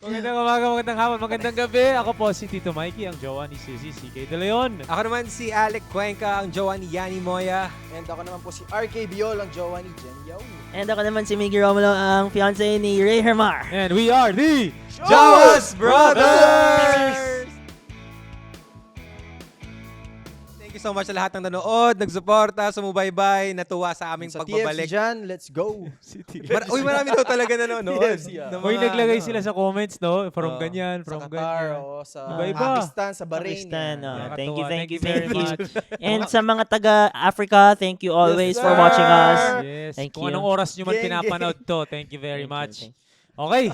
Magandang umaga, magandang hapon, magandang gabi. Ako po si Tito Mikey, ang jowa ni Sissy CK De Leon. Ako naman si Alec Cuenca, ang jowa ni Yanni Moya. And ako naman po si RK Biol, ang jowa ni Jen Yao. And ako naman si Miggy Romulo, ang fiancé ni Ray Hermar. And we are the Jawas Brothers! Thank you so much sa lahat ng nanood, nagsuporta, sumubaybay, natuwa sa aming Sa pagbabalik. TFC dyan, let's go! Uy, marami daw talaga nanonood. TFC, Ng Uy, mga naglagay ano. sila sa comments, no? From Oo. ganyan, Sa from Qatar, ganyan. o sa Iba-iba. Pakistan, sa Bahrain. Pakistan, yan. Thank Nakakatuwa. you very very much. And sa mga taga-Africa, thank you always Yes, for sir. watching us. Yes. Thank Kung you. anong oras nyo man Gang, pinapanood to, thank you very Thank you, much. thank you. Okay,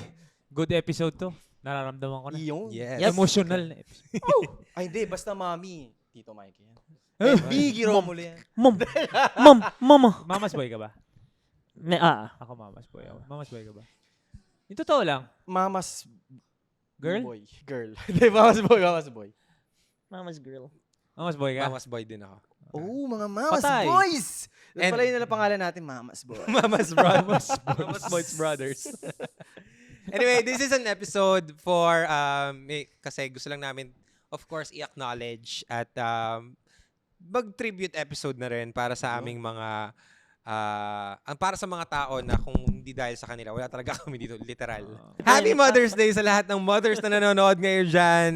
good episode to. Nararamdaman ko na. Iyon. Yes. Emotional na episode. Ay, hindi. Basta mami. Tito Mikey. Eh, Biggie Romulo yan. Mama. Mamas boy ka ba? Ako mamas boy ako. Mamas boy ka ba? Yung totoo lang. Mamas Girl? boy. Girl. Hindi, mamas boy, mamas boy. Mama's girl. Mamas boy ka? Mamas boy din ako. Oh, mga mamas Patay. boys! And- And pala yun nila pangalan natin, mamas boy. Mamas Brothers. Mamas Boys Brothers. Anyway, this is an episode for, kasi gusto lang namin, of course, i-acknowledge at mag-tribute episode na rin para sa aming mga, para sa mga tao na kung hindi dahil sa kanila, wala talaga kami dito, literal. Happy Mother's Day sa lahat ng mothers na nanonood ngayon dyan.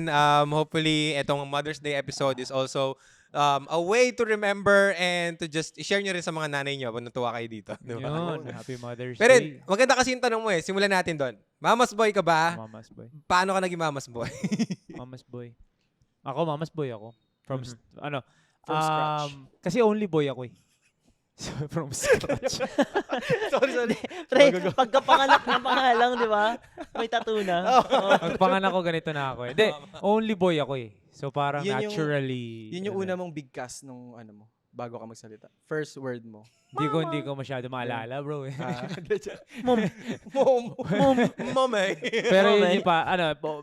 Hopefully, itong Mother's Day episode is also a way to remember and to just share nyo rin sa mga nanay nyo pag natuwa kayo dito. Diba? Yun, Happy Mother's Pero Day. maganda kasi yung tanong mo eh. Simulan natin doon. Mamas boy ka ba? Mamas boy. Paano ka naging mamas boy? Mamas boy. Ako, mamas boy ako. From, From scratch. Kasi only boy ako eh. So, from scratch. sorry. Pre, pagkapanganak ng pangalang, di ba? May tattoo na. Ang pangalan ko ganito na ako eh. Hindi, only boy ako eh. So parang Yun yung- naturally. Yun yung una mong big cast nung ano mo, bago ka magsalita. First word mo. Hindi ko masyado maalala bro eh. Mom. Mom eh. Pero yun Mama. yung pa,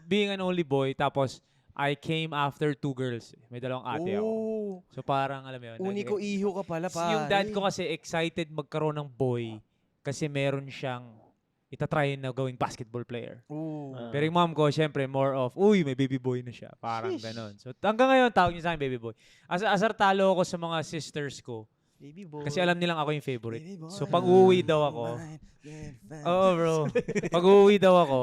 being an only boy, tapos I came after 2 girls. May dalawang ate ako. Oh, So parang alam mo yun. uniko iho ka pala pa. Yung dad ko kasi excited magkaroon ng boy kasi meron siyang itatry na gawing basketball player. Oh. Pero yung mom ko, syempre, more of, uy, may baby boy na siya. Parang Sheesh. ganon. So hanggang ngayon, tawag niya sa akin baby boy. Asar talo ako sa mga sisters ko Baby boy. kasi alam nilang ako yung favorite. Baby boy. So pag uuwi daw ako, oo bro, pag uuwi daw ako,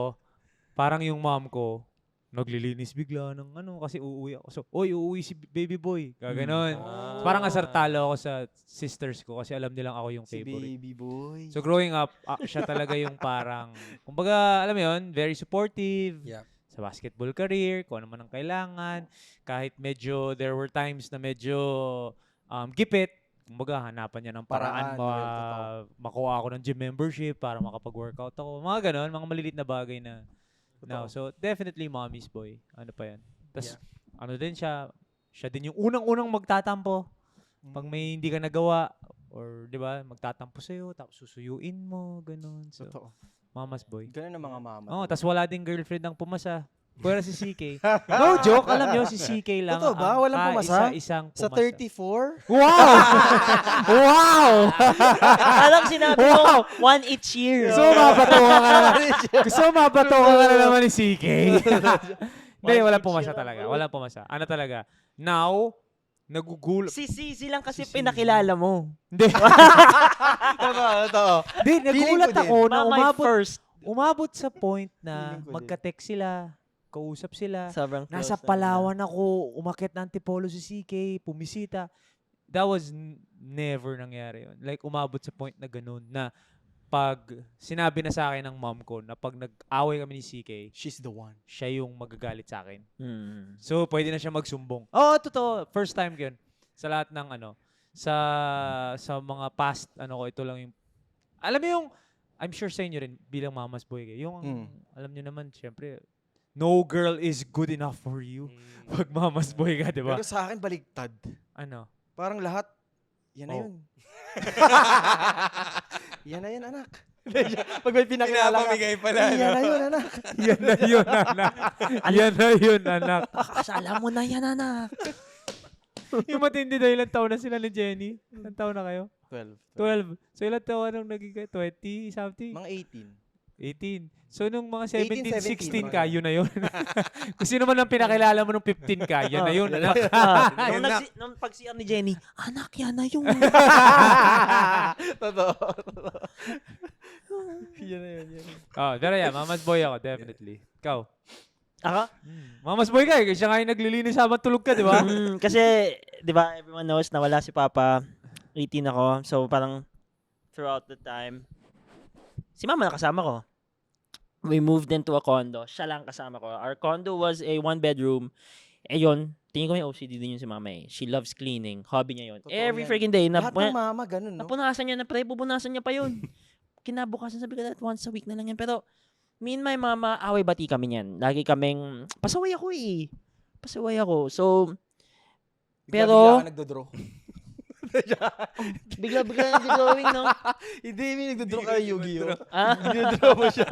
parang yung mom ko, naglilinis bigla ng kasi uuwi ako. So, uuwi si baby boy. Gaganon. So, parang asar talo ako sa sisters ko kasi alam nilang ako yung Si favorite. baby boy. So growing up, siya talaga yung parang, kumbaga, alam mo yun, very supportive Yep. sa basketball career, kung ano man ang kailangan. Kahit medyo, there were times na medyo gipit, kumbaga, hanapan niya ng paraan, Paraan, makuha ako ng gym membership para makapag-workout ako. Mga ganon, mga malilit na bagay na. No, so definitely mommy's boy. Ano pa yan? Tapos, ano din siya din yung unang-unang magtatampo. Pag may hindi ka nagawa, or di ba, magtatampo sa'yo, tapos susuyuin mo, ganun. So, Totoo. mama's boy. Ganun ang mga mama. Oh, tapos wala ding girlfriend ang pumasa. Pwera si CK. No joke, alam nyo, si CK lang. Totoo ba? ang Walang pumasa? Isang Sa pumasa. 34? Wow! Wow! Alam, sinabi mo, one each year. Gusto mo mapatuwa ka na. Gusto mo mapatuwa ka na naman ni CK. Hindi, walang pumasa talaga. Walang pumasa. Ano talaga? Now, nagugul... Si Sisi lang kasi Si Sisi. pinakilala mo. Hindi. Totoo. Hindi, nagulat ko din. ako na My first. umabot sa point na Feeling ko din. magka-text sila, kausap sila. Sobrang close Nasa na. Palawan ako, umakyat ng Antipolo si CK, pumisita. That was never nangyari yun. Like, umabot sa point na ganun na pag sinabi na sa akin ng mom ko na pag nag-away kami ni CK, She's the one. siya yung magagalit sa akin. Hmm. So, pwede na siya magsumbong. Oo, totoo. First time ko yun. Sa lahat ng sa mga past, ko, ito lang yung, alam mo yung, I'm sure sa inyo rin, bilang mama's boy kayo, yung, alam nyo naman, syempre, no girl is good enough for you. Pag mama's boy ka, di ba? Pero sa akin, baligtad. Ano? Parang lahat, yan na Oh. yun. Yan na yan, anak. Pag may pinakilala ka, Pinapamigay pala. yan na yun, anak. Yan na yun, anak. Yan na yun, anak. Akala mo na yan, anak. Yung matindi na ilang taon na sila ni Jenny. Ilang taon na kayo? 12. 12. So ilang taon nang naging kayo? 20 something? Mga 18. So, nung mga 18, 17, 16 17, ka, yun na yun. Kung sino man ang pinakilala mo nung 15 ka, yan na yun. Anak. Nung, nung pag-CR ni Jenny, anak, yan na yung... Totoo. Yan na yun. Oh, pero yeah, mama's boy ako, definitely. Ikaw? Ako? Mama's boy ka eh. Siya nga yung naglilinis habang tulog ka, di ba? Kasi, di ba, everyone knows na wala si Papa. 18 ako. So, parang throughout the time, si Mama nakasama ko. We moved into a condo. Siya lang kasama ko. Our condo was a 1-bedroom. Eh yun, tingin ko may OCD din yun si Mama eh. She loves cleaning. Hobby niya yun. Totoo Every yan. freaking day. Lahat ng mama, ganun, no? Napunasan niya na pre. Pupunasan niya pa yun. Kinabukasan sabi ko that once a week na lang yan. Pero, me and my mama, away-bati kami niyan. Lagi kaming, pasaway ako eh. Pasaway ako. So, pero- Bigla ka nagdodraw. bigla-bigla yung drawing, no? Hindi, may nagdodraw ka Yu-Gi-Oh. Ah? Nagdodraw mo siya.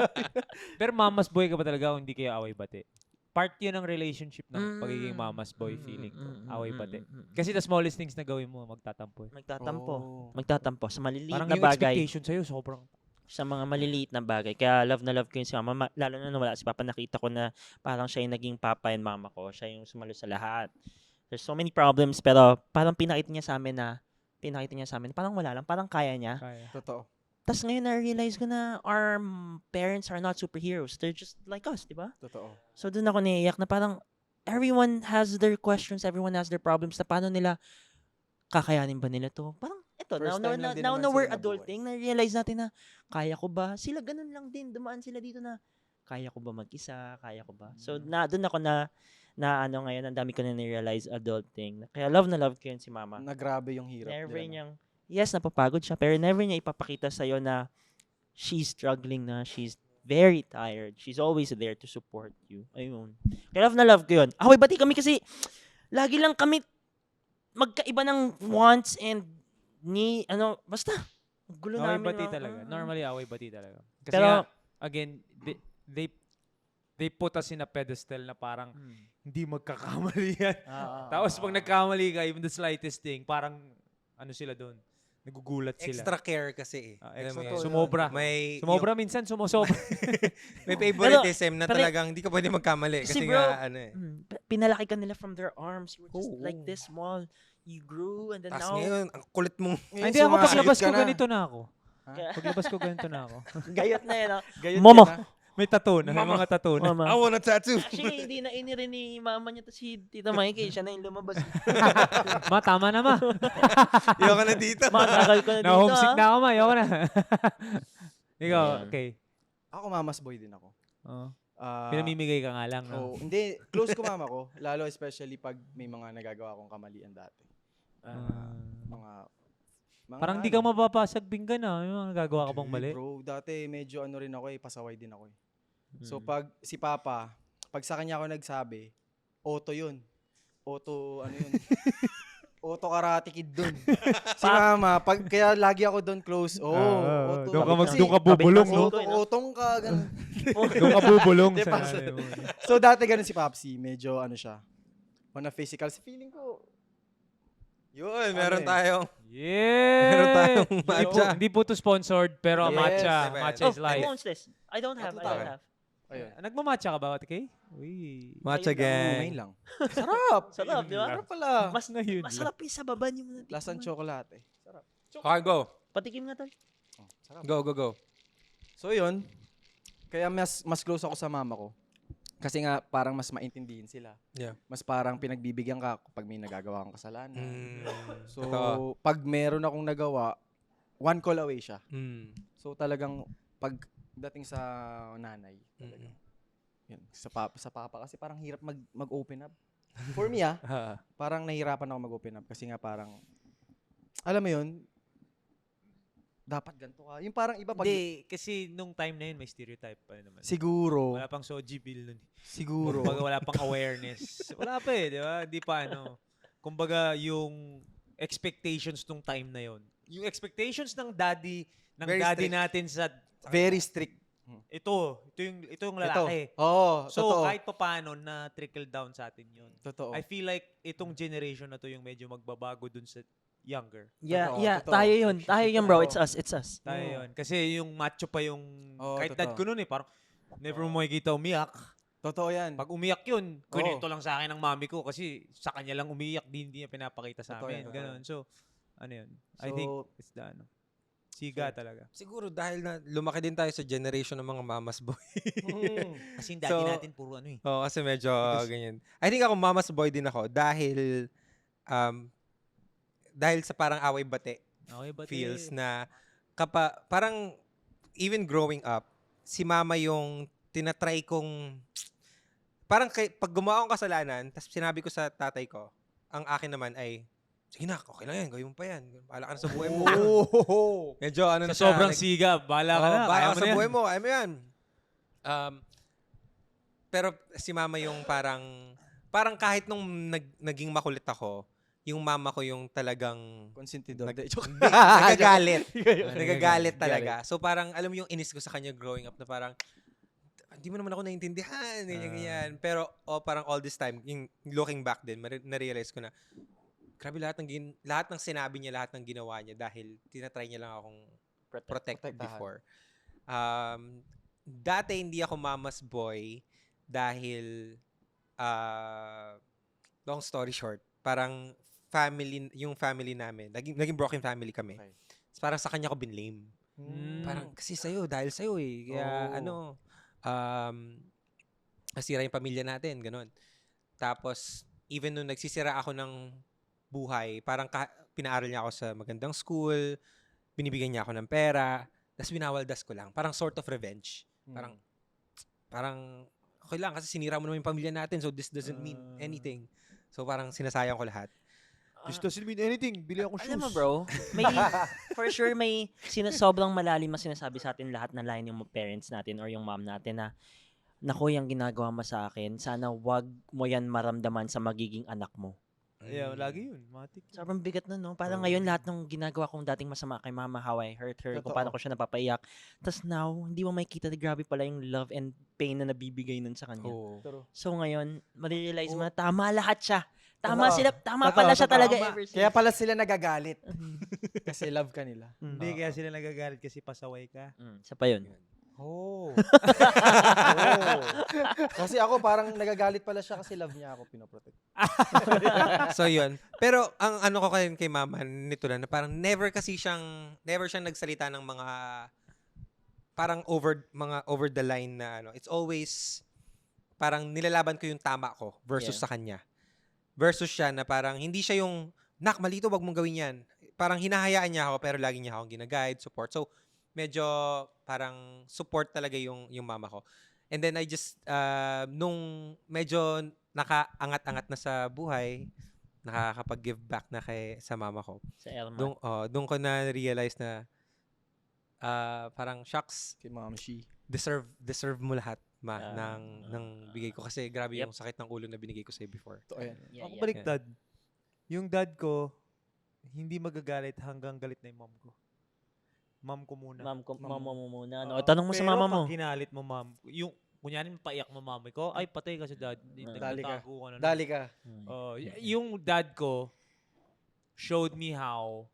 Pero mama's boy ka ba talaga kung hindi kayo away-bati? Part yun ng relationship ng Mm. pagiging mama's boy feeling ko. Mm. Away-bati. Kasi the smallest things na gawin mo, magtatampo. Magtatampo. Oh. Magtatampo sa maliliit Parang na yung bagay. expectation sa'yo, sobrang... Sa mga maliliit na bagay. Kaya love na love ko yun si Mama. Lalo na wala si Papa, nakita ko na parang siya yung naging Papa and Mama ko. Siya yung sumalo sa lahat. There's so many problems, pero parang pinakita niya sa amin, parang wala lang, parang kaya niya. Kaya. Totoo. Tapos ngayon na-realize ko na our parents are not superheroes. They're just like us, di ba? Totoo. So doon ako naiiyak na parang everyone has their questions, everyone has their problems, na paano nila kakayanin ba nila to? Parang ito, First time lang din now naman na we're sila nabuhay. adulting, na-realize natin na kaya ko ba? Sila ganun lang din, dumaan sila dito na kaya ko ba mag-isa? Kaya ko ba? So doon ako na ano ngayon, ang dami ko na realize adulting. Kaya love na love ko yun si Mama. Na grabe yung hirap. Never nila, no? niyang, yes, napapagod siya, pero never niya ipapakita sa'yo na she's struggling na, she's very tired. She's always there to support you. Ayun. Kaya love na love ko yun. Away-bati kami kasi lagi lang kami magkaiba ng wants and basta. Gulo namin. Away-bati no? talaga. Normally, away-bati talaga. Kasi Pero, nga, again, they put us in a pedestal na parang hindi magkakamali yan. Tapos pag nagkamali ka, even the slightest thing, parang ano sila doon? Nagugulat sila. Extra care kasi. Extra. Alam mo yun? Sumobra. May, Sumobra minsan, sumosobra. may favoritism na pero- talagang hindi ka pwede magkamali. Kasi Kasi bro, nga, ano eh. pinalaki ka nila from their arms. You were just Oo. like this small. You grew and then Tapos now, ngayon, ang kulit mong... Ngayon, Hindi ako, sumasayot paglabas ka ko, na. ganito na ako. Kaya- Paglabas ko, ganito na ako. gayot na yun. Gayot Momo. ka na. May tattoo na, may Mama. mga tattoo na. Mama. I want a tattoo. Actually, hindi na rin ni mama niya to si Tita Mikey. Siya na yung lumabas. Ma, tama na ma. Ayoko na dito. Matagal ko na dito. Na-homesick na ako ma, ayoko na. Ikaw, Ayan. okay. Ako mama's boy din ako. Pinamimigay ka nga lang, no? Oh, hindi, close ko mama ko. Lalo especially pag may mga nagagawa kong kamalian dati. Mga Parang di ka mapapasag binggan na. May mga nagagawa ka bang mali? Bro, dati medyo ano rin ako pasaway din ako eh. So pag si Papa, pag sa kanya ako nagsabi, auto yun. Auto, ano yun? Auto karate kid dun. Si Mama, kaya lagi ako doon close. Auto. Doon ka bubulong, no? Autong ka, ganun. Doon ka bubulong Di sa pa- nanay mo. So dati ganun si Papsi, medyo ano siya. On a physical, feeling ko, Yun, meron Ano eh? tayong... Yeah! Meron tayong matcha. Hindi po to sponsored, pero Yes. matcha. Diba? Matcha Oh, is who life. owns this? I don't have. ayun. Nagmamatcha ka ba, Ate Kay? Uy. Matcha Umay gang. lang. Sarap! Sarap, di ba? Sarap pala. Mas Ngayon masarap yung sa baba niyo. Lasang tsokolate. Sarap. Okay, go. Patikim nga tol. Sarap. Go. So yun, kaya mas close ako sa mama ko. Kasi nga parang mas maintindihin sila. Yeah. Mas parang pinagbibigyan ka kapag may nagagawa kang kasalanan. So Totoo. pag meron akong nagawa, one call away siya. So talagang pag dating sa nanay, talagang, yun, sa papa kasi parang hirap mag-open up. For me parang nahihirapan ako mag-open up kasi nga parang, alam mo yun, dapat ganito ka. Yung parang iba pag... Hindi, kasi nung time na yun, may stereotype pa naman. Siguro. Wala pang Soji Bill nun. Siguro. Kumbaga wala pang awareness. Wala pa eh, di ba? Di pa ano. Kumbaga yung expectations nung time na yon. Yung expectations ng daddy Very daddy strict. natin sa Very strict. ito yung lalaki. Oo, So totoo. kahit pa paano na trickle down sa atin yun. Totoo. I feel like itong generation na to yung medyo magbabago dun sa younger. Yeah, Totoo, yeah, totoo. tayo yun. Tayo yun, bro. It's Totoo. us, it's us. Tayo Mm. yun. Kasi yung macho pa yung, Oo, kahit dad totoo. ko nun parang, never mo makikita umiyak. Totoo yan. Pag umiyak yun, Oo. kunento lang sa akin ng mami ko kasi sa kanya lang umiyak, hindi niya pinapakita sa Totoo amin. yan, Ganun. So, ano yun? I So, think it's the ano. Siga talaga. Siguro dahil na lumaki din tayo sa generation ng mga mamas boy. Kasi yung daddy natin puro ano eh. Oo, kasi medyo ganyan. I think ako mamas boy din ako dahil sa parang away bate Okay, but feels na parang even growing up, si mama yung tinatry kong parang pag gumawa akong kasalanan, tapos sinabi ko sa tatay ko, ang akin naman ay, sige na, okay lang yan, gawin mo pa yan. Bahala ka na sa buhay mo. Medyo ano na sa sobrang siga, bahala ka na. bahala Kaya ka mo sa na yan. buhay mo, ayaw mo yan. Pero si mama yung parang kahit nung naging makulit ako, yung mama ko yung talagang Consentidor. nagagalit. Nagagalit talaga. So parang, alam mo yung inis ko sa kanya growing up na parang, hindi mo naman ako naintindihan, ganyan. Pero parang all this time, yung looking back din, na-realize ko na, grabe lahat ng sinabi niya, lahat ng ginawa niya dahil tinatry niya lang akong protect Protektahan. before. Dati hindi ako mama's boy dahil long story short, parang yung family namin, naging broken family kami. Okay. Parang sa kanya ko binlame. Parang kasi dahil sa'yo eh. Kaya nasira yung pamilya natin, ganun. Tapos, even nung nagsisira ako ng buhay, parang pinaaral niya ako sa magandang school, binibigyan niya ako ng pera, tapos winawaldas ko lang. Parang sort of revenge. Parang, okay lang kasi sinira mo naman yung pamilya natin, so this doesn't mean anything. So parang sinasayang ko lahat. This doesn't mean anything. Bili ako shoes. Alam mo, bro, for sure may sobrang malalim na sinasabi sa atin lahat na line yung parents natin or yung mom natin na, naku, yung ginagawa mo sa akin, sana wag mo yan maramdaman sa magiging anak mo. Yeah, lagi yun. Matik. Sobrang bigat na, no? Parang ngayon lahat ng ginagawa kong dating masama kay mama, how I hurt her, kung paano ko siya napapaiyak. Tapos now, hindi mo makikita na grabe pala yung love and pain na nabibigay nun sa kanya. So ngayon, marirealize mo na tama lahat siya. Tama pala siya talaga ever since. Kaya pala sila nagagalit. Kasi love ka nila. Hindi, kaya sila nagagalit kasi pasaway ka. Isa pa yun. Oh. Kasi ako parang nagagalit pala siya kasi love niya ako pinoprotect. So yun. Pero ang ano ko kay mama nito na parang never siyang nagsalita ng mga parang over the line na ano. It's always parang nilalaban ko yung tama ko versus sa kanya. Versus siya na parang hindi siya yung, nak, malito, wag mong gawin yan. Parang hinahayaan niya ako pero lagi niya akong ginaguide, support. So medyo parang support talaga yung mama ko. And then I just, nung medyo nakaangat-angat na sa buhay, nakakapag-give back na sa mama ko. Sa Elma. Doon ko na-realize na parang, shucks, Kay Ma'am She. deserve mo lahat ng bigay ko. Kasi grabe yung sakit ng ulo na binigay ko sa'yo before. Totoo yan. Ako baliktad. Yung dad ko, hindi magagalit hanggang galit na yung mom ko. Mom ko muna. Mama mo muna. No? Tanong mo sa mama mo. Pero pag ginalit mo, mom, yung, kunyari paiyak mo mami ko, ay patay ka sa dad. Dali ka. Nagtatago na. Dali ka. Yung dad ko showed me how,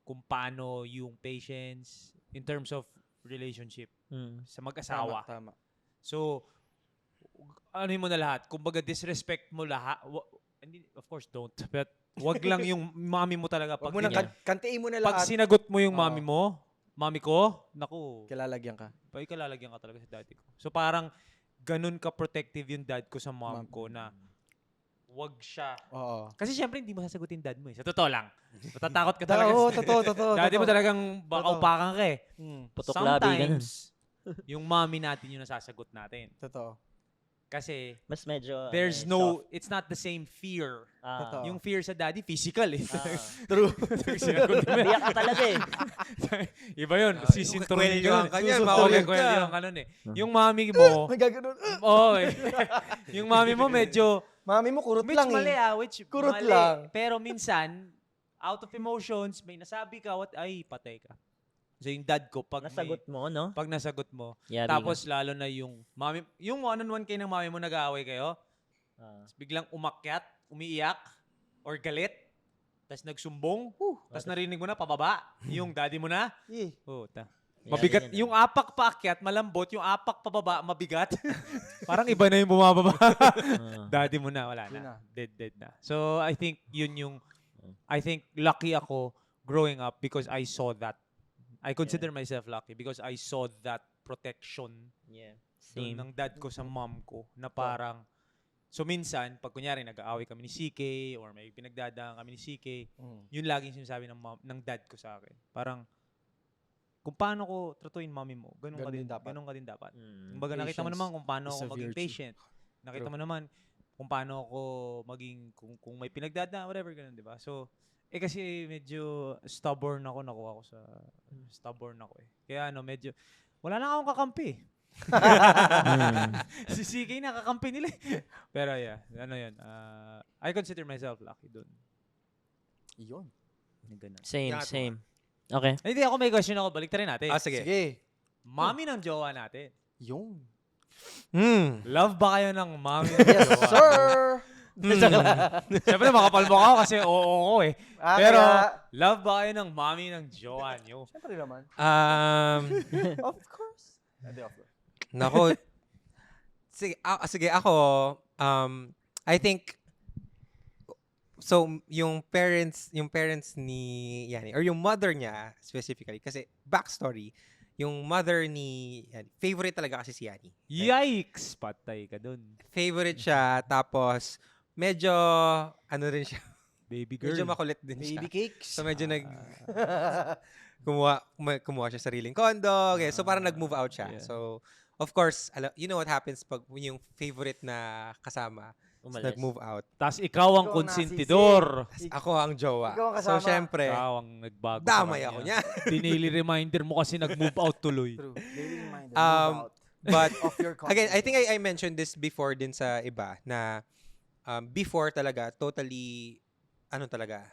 kung paano yung patience in terms of relationship sa mag-asawa. Tama. So, ano mo na lahat? Kumbaga, disrespect mo lahat. Of course, don't. But, wag lang yung mami mo talaga. Wag mo na kantiin mo na Pag lahat. sinagot mo yung mami mo, mami ko, naku, Kalalagyan ka. kalalagyan ka talaga sa daddy ko. So, parang, ganun ka-protective yung dad ko sa mom ko na wag siya. Oo. Kasi syempre, hindi mo sasagutin dad mo eh. Sa totoo lang. Matatakot ka talaga. Oo, totoo. Daddy mo talagang baka Totoo. upakan ka eh. Putok labi, ganun. Sometimes, yung mami natin yung nasasagot natin. Totoo. Kasi, Mas medyo, there's no, it's not the same fear. Totoo. Yung fear sa daddy, physical eh. True. Biyak ka talaga eh. Iba yun. Sisinturin Kwelyohan ka. ka niyan, Maulit maulit ka. ka. Yung ano eh. Yung mami mo, Nagaganon. oh, yung mami mo medyo, Mami mo kurot which lang mali eh. which Kurot mali. lang. Pero minsan, out of emotions, may nasabi ka, ay, patay ka. So yung dad ko, pag Nasagot mo, no? pag nasagot mo, Yari tapos lalo na yung mami, yung one-on-one kayo ng mami mo nag-aaway kayo, ka. biglang umakyat, umiiyak, or galit, tas nagsumbong, tas narinig mo na pababa, yung daddy mo na. Eh, Puta. Yeah, Mabigat. ganyan Yung apak paakyat, malambot. Yung apak pababa, mabigat. Parang iba na yung bumababa. Daddy mo na, wala Yun na. na. Dead na. So, I think yun yung, I think lucky ako growing up because I saw that. I consider myself lucky because I saw that protection Yeah. dun Same. ng dad ko sa mom ko na parang, so minsan, pag kunyari nag-aaway kami ni CK or may pinagdadaan kami ni CK, yun laging sinasabi ng dad ko sa akin. Parang, kung paano ko tratuin mommy mo, ganun ka din dapat. Ganun ka din dapat. Kumbaga nakita mo Patience naman kung paano is ako a maging virtue. patient. Nakita mo naman kung paano ako maging, kung may pinagdadaan, whatever, ganun, di ba? So, kasi medyo stubborn ako, nakuha ko sa, stubborn ako eh. Kaya medyo, wala na akong kakampi. Si CK nakakampi nila eh. Pero yeah, yun. I consider myself lucky dun. Yun. Ganun. Same, Nakatuwa. same. Okay. Hindi ako may question ako, balik rin natin. Sige. Sige. Mami ng jowa natin. Yun. Love ba kayo ng mami ng Yes, jowa? sir! Siyempre makapal mo ako kasi oo ko eh. Pero Kaya- love ba kayo ng mami ng jowa nyo? Siyempre naman. Of course. Hindi, of course. Nako. Sige, ako, I think, so, yung parents ni Yani, or yung mother niya, specifically, kasi, backstory, yung mother ni Yani, favorite talaga kasi si Yani. Yikes! Patay ka dun. Favorite siya, tapos, medyo, ano rin siya, Baby girl. medyo makulit din siya. Baby cakes. So, medyo kumuha siya sariling condo. Okay, so, parang nag-move out siya. Yeah. So, of course, you know what happens pag yung favorite na kasama Umalis. nag-move out. Tapos ikaw ang Ikaw ang konsentidor. Ako ang jowa. Ikaw ang So, kasama. syempre, Ikaw ang nagbago. damay sa ako kanya. niya. Dinili reminder mo kasi nag-move out tuloy. True. Daily reminder. Um, Move out But, of your again, I comfort. think I mentioned this before din sa iba na before talaga, totally,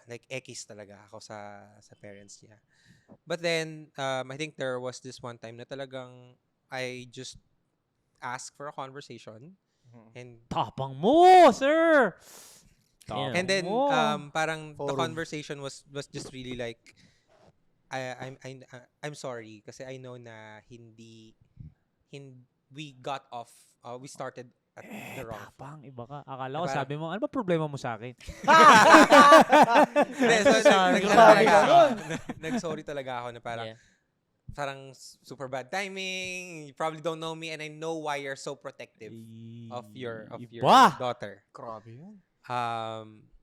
like, ekis talaga ako sa parents niya. But then, I think there was this one time na talagang I just asked for a conversation. And Tapang mo, sir! Yeah. And then mo. parang the Forum. conversation was just really like I'm sorry kasi I know na we got off we started at the wrong foot. Tapang, iba ka. Akala ko Parang- sabi mo, ano ba problema mo sa akin? Hindi, so, Sorry. nag-sorry talaga ako na parang Yeah. parang super bad timing. You probably don't know me and I know why you're so protective of your Iba! daughter. Grabe yun.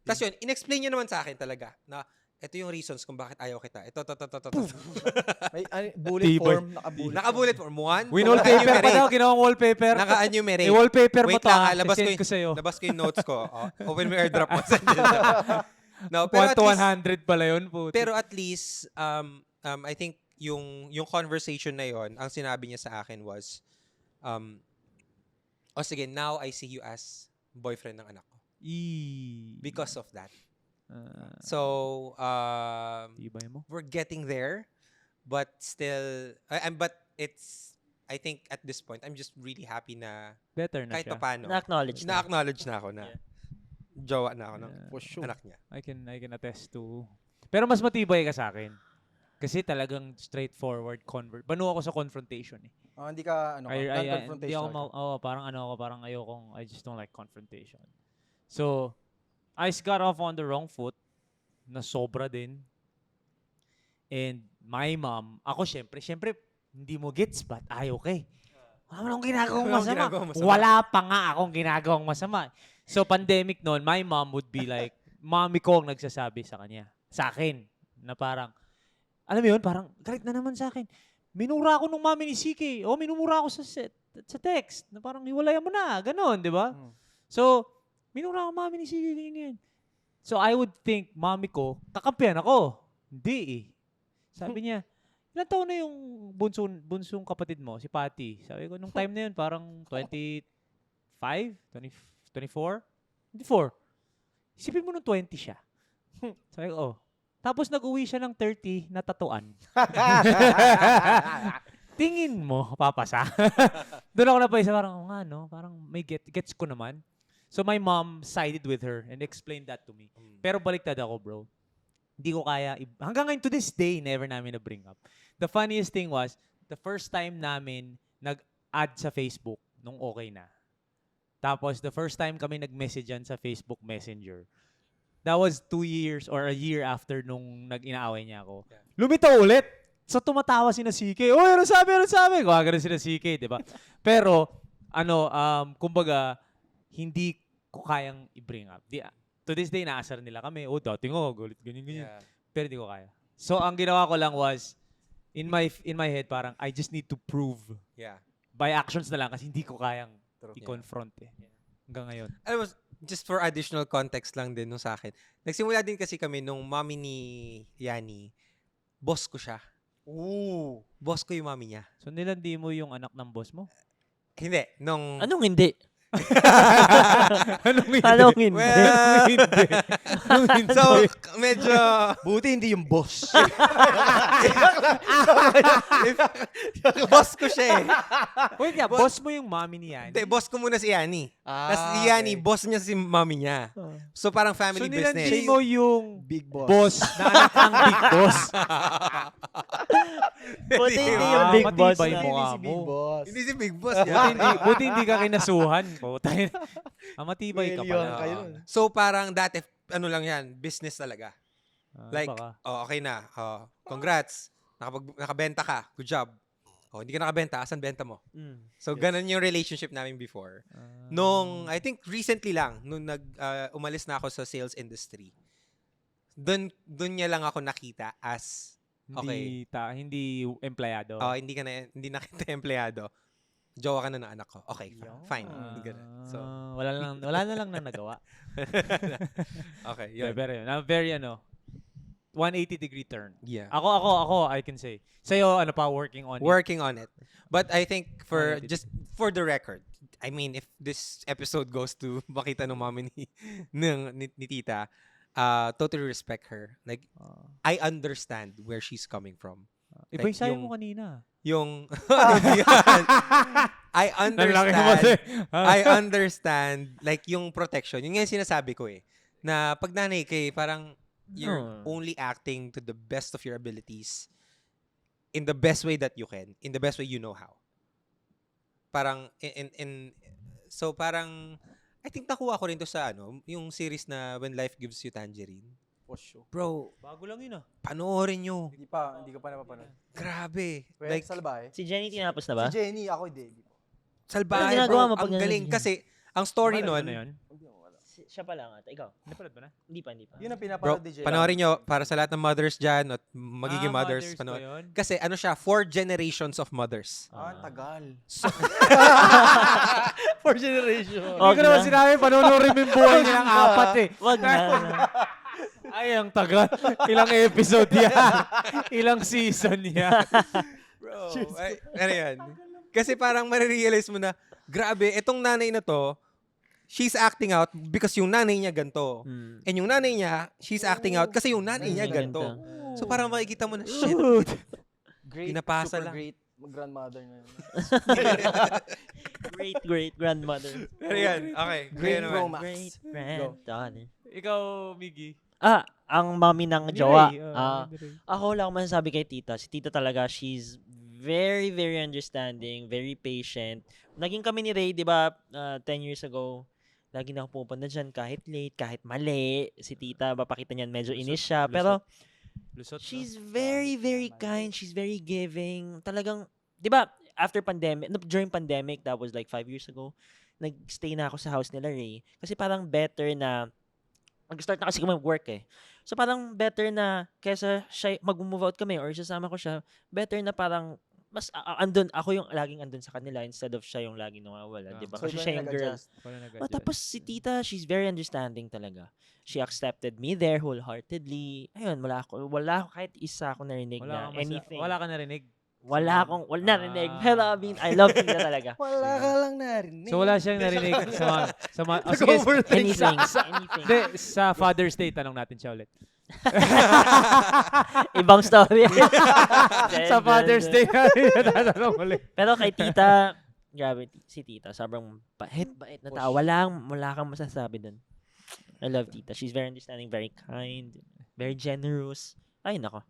Tapos yun, in-explain nyo naman sa akin talaga na ito yung reasons kung bakit ayaw kita. Ito. May bullet Tibay. form. Naka-bullet. Naka-bullet form. One, Win-wallpaper pa daw, ginawang wallpaper. Naka-enumerate. I-wallpaper mo Wait to lang, ha. labas Send ko sa'yo. Labas ko yung notes ko. Oh, open mo airdrop mo. No, 1 to 100 pala yun po. pero at least, I think yung conversation na yon, ang sinabi niya sa akin was, sige, now I see you as boyfriend ng anak ko. Because of that. So, Tibay mo. we're getting there, but still, but it's, I think at this point, I'm just really happy na Better na kahit siya. paano, Na-acknowledge na. na-acknowledge na ako na Yeah. jowa na ako ng For sure. anak niya. I can attest to. Pero mas matibay ka sa akin. Kasi talagang straightforward Banu ako sa confrontation eh. Hindi ka, Hindi non-confrontational. ako parang ayokong, I just don't like confrontation. So, I got off on the wrong foot na sobra din. And my mom, ako syempre, hindi mo gets ba't ayaw ka eh. Wala akong ginagawang Wala akong masama. ginagawang masama. Wala pa nga akong ginagawang masama. So, pandemic noon, my mom would be like, mommy ko ang nagsasabi sa kanya. Sa akin. Na parang, alam mo yun, parang galit na naman sa akin. Minura ako nung mami ni CK. O, minumura ako sa text. Na parang, hiwalayan mo na. Ganon, di ba? So, minura ako mami ni CK. Ganyan. So, I would think, mami ko, kakampihan ako. Hindi eh. Sabi niya, ilan taon na yung bunsong kapatid mo, si Patty? Sabi ko, nung time na yun, parang 25? 24? 24. Isipin mo nung 20 siya. Sabi ko, oh. Tapos nag-uwi siya ng 30 na tatuan. Tingin mo, papasa. Doon ako napaisa, parang, nga no, parang may gets ko naman. So my mom sided with her and explained that to me. Pero baliktad ako, bro. Hindi ko kaya. Hanggang ngayon to this day, never namin na-bring up. The funniest thing was, the first time namin nag-add sa Facebook nung okay na. Tapos, the first time kami nag-message yan sa Facebook Messenger, that was 2 years or a year after nung nag-inaaway niya ako. Yeah. Lumitaw ulit. So, tumatawa si na CK. Oy, ano sabi? Gawagano si na CK, di ba? Pero, kumbaga, hindi ko kayang i-bring up. To this day, naasar nila kami. Oh, dati nga, galit, ganyan. Yeah. Pero di ko kaya. So, ang ginawa ko lang was, in my head, parang, I just need to prove Yeah. by actions na lang kasi hindi ko kayang True. i-confront eh. Hanggang ngayon. Alam mo, just for additional context lang din nung sa akin. Nagsimula din kasi kami nung mommy ni Yani. Boss ko siya. Ooh. Boss ko yung mommy niya. So, nilandi mo yung anak ng boss mo? Hindi. Nung... Anong hindi? Anong hindi? Anong hindi? Well, hindi? Anong hindi? so, medyo... Buti hindi yung boss. boss ko siya eh. Wait nga, boss mo yung mommy ni Yan. Hindi, boss ko muna si Yani. Tapos si Ah, Yani, boss niya si mommy niya. So, parang So, family business. nilandi mo yung Big boss. boss na anak ng big boss. Buti hindi Ah, yung big boss matibay na. mo. Hindi mukha si Big mo. Boss. Hindi si Big Boss. Buti hindi ka kinasuhan. Putay na. Matibay ka Million pala. kayo. So, parang dati, ano lang yan, business talaga. Like, Baka. okay na. Congrats. Nakabenta ka. Good job. Hindi ka nakabenta. Asan benta mo? So, ganun yung relationship namin before. Nung, I think recently lang, nung umalis na ako sa sales industry, dun niya lang ako nakita as, Hindi empleyado. hindi na kita empleyado. Jowa ka na ng anak ko. Okay, fine. Ganun. So, wala na lang nang nagawa. okay, yun. Pero yun. Very 180-degree turn. Yeah. Ako, I can say. Sa'yo, working on it. Working on it. But I think Alright. just for the record, I mean, if this episode goes to makita ng mami ni tita, totally respect her. Like, I understand where she's coming from. Iba Like, yung sayo yung- mo kanina. Yung, I Nanlaki mo kasi. understand, I understand, like, yung protection. Yun nga yung sinasabi ko eh. Na pag nanay kay, parang, you're only acting to the best of your abilities in the best way that you can, in the best way you know how. Parang, so parang, I think nakuha ko rin to sa yung series na When Life Gives You Tangerine. For sure. Bro, Bago lang yun panoorin nyo. Hindi ko pa napapanood. Grabe. Well, Like, salbahe. Si Jenny tinapos na ba? Si Jenny, ako hindi. salbahe, Ano ginagawa bro. mo pag Ang galing. ganyan? Kasi, ang story Ano nun, yun? Siya pa lang ata. Ikaw? Napalad ba na? Hindi pa. Yun ang bro, pinapanood ni Jenny. panoorin nyo para sa lahat ng mothers dyan at magiging mothers. ba Panood. yun? Kasi ano siya, 4 generations of mothers. Ang tagal. For generation. Hindi ko naman sinabi, panonoorin mo yung buhay nilang apat eh. Wag na. Ay, ang tagal. Ilang episode yan. Ilang season yan. Bro, ano yan? Kasi parang marirealize mo na, grabe, etong nanay na to, she's acting out because yung nanay niya ganito. And yung nanay niya, she's acting out kasi yung nanay niya ganito. So parang makikita mo na, shit. Great, Pinapasa super lang. great grandmother na yun. Great grandmother. Pero yan, okay. Great Ngayon naman. romance. Great granddaughter. Ikaw, Miggy. Ang mami ng jowa. Ray, Ray. Ako lang masasabi kay tita. Si tita talaga, she's very, very understanding, very patient. Naging kami ni Ray, di ba, 10 years ago, lagi na ako pupunta dyan kahit late, kahit mali. Si tita, mapakita niyan, medyo inis siya. Pero, Lusot, no? she's very, very kind. She's very giving. Talagang, di ba, after pandemic, during pandemic, that was like 5 years ago, nag-stay na ako sa house nila, Ray. Kasi parang better na, mag-start na kasi kami mag-work eh. So parang better na, kesa siya, mag-move out kami or sasama ko siya, better na parang, mas andun, ako yung laging andun sa kanila instead of siya yung laging nawawala, di ba? So, Kasi ikaw siya yung girl. nag-adjust. Tapos si tita, she's very understanding talaga. She accepted me there wholeheartedly. Ayun, wala ako kahit isa ako narinig na anything. Wala ka narinig. Wala narinig. Pero I mean, I love tita talaga. Wala ka lang narinig. So wala siyang narinig sige, Anything. Hindi, sa Father's Day, tanong natin siya ulit. Ibang story. Sa Father's Day, tatanong ulit. Pero kay tita, grabe, si tita, sobrang bait na tao. Wala kang masasabi dun. I love tita. She's very understanding, very kind. Very generous. Ay, nako.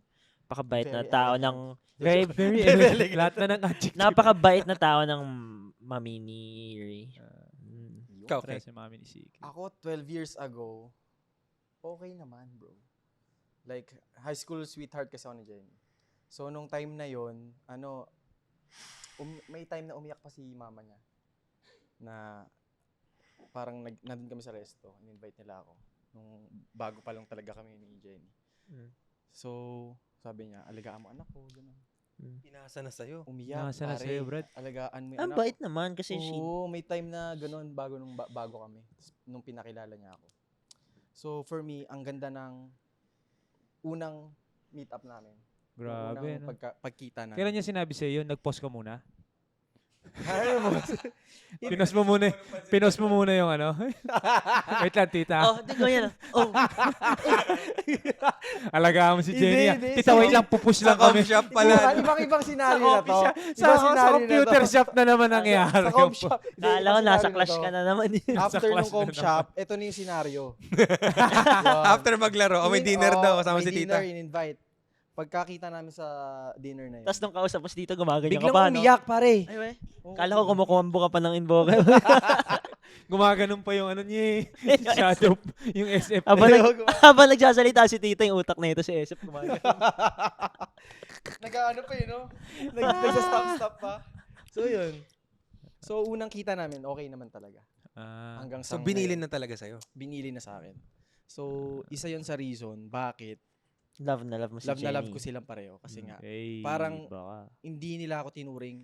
Napakabait na Very tao elegant. ng... Very, Very elegant. Lahat na ng adjective. napakabait na tao ng mami ni Ray. Yun. Ikaw, Para okay. si mami ni Siki. Ako, 12 years ago, okay naman, bro. Like, high school sweetheart kasi ako ni Jenny. So, nung time na yon may time na umiyak pa si mama niya. Na parang nandun kami sa resto. In-invite nila ako. Nung bago pa lang talaga kami ni Jenny. Mm. So, sabi niya, alagaan mo anak ko. Ganun. Pinasa na sa'yo. Umiyak, Nasa na pare. sa'yo, Brad. Alagaan mo yung Ang anak bait naman kasi she... Oo, may time na gano'n bago kami. Nung pinakilala niya ako. So, for me, ang ganda ng unang meet up namin. Yung Grabe, unang no? pagkita namin. Kailan niya sinabi sa'yo, nag-pause ka muna? Ay, mo. Pinos mo muna yung ano. Wait lang, tita. Oh, di ko yan. Oh, Alagaan mo si Hindi, Jenny. hindi. Tita, wait lang, pupush lang kami. shop pala. Ibang scenario na to. Sa computer shop na naman nangyari. Sa comp shop. Hindi, kala ko ibang nasa scenario clash to. ka na naman. After class nung comp na shop, ito na yung scenario. After maglaro, may dinner daw kasama si tita. May dinner, in-invite. Pagkakita namin sa dinner na yun. Tapos nung kausap mo si dito, gumaganyan ka Biglang pa, no? umiyak, pare. Ay, wey. Oo. Kala ko kumukumbo ka pa ng invoke. Gumaganon pa yung ano niya eh. Shadow, yung SF. habang nagsasalita si tita, yung utak na ito si SF gumagano. Nag-ano pa yun, no? Nag-stop pa. So, yun. So, unang kita namin, okay naman talaga. Hanggang So, sa binilin ngayon, na talaga sa'yo. binili na sa akin. So, isa yun sa reason bakit Love na love mo si love Jenny. na love ko silang pareho. Kasi nga, Okay, parang- baka. hindi nila ako tinuring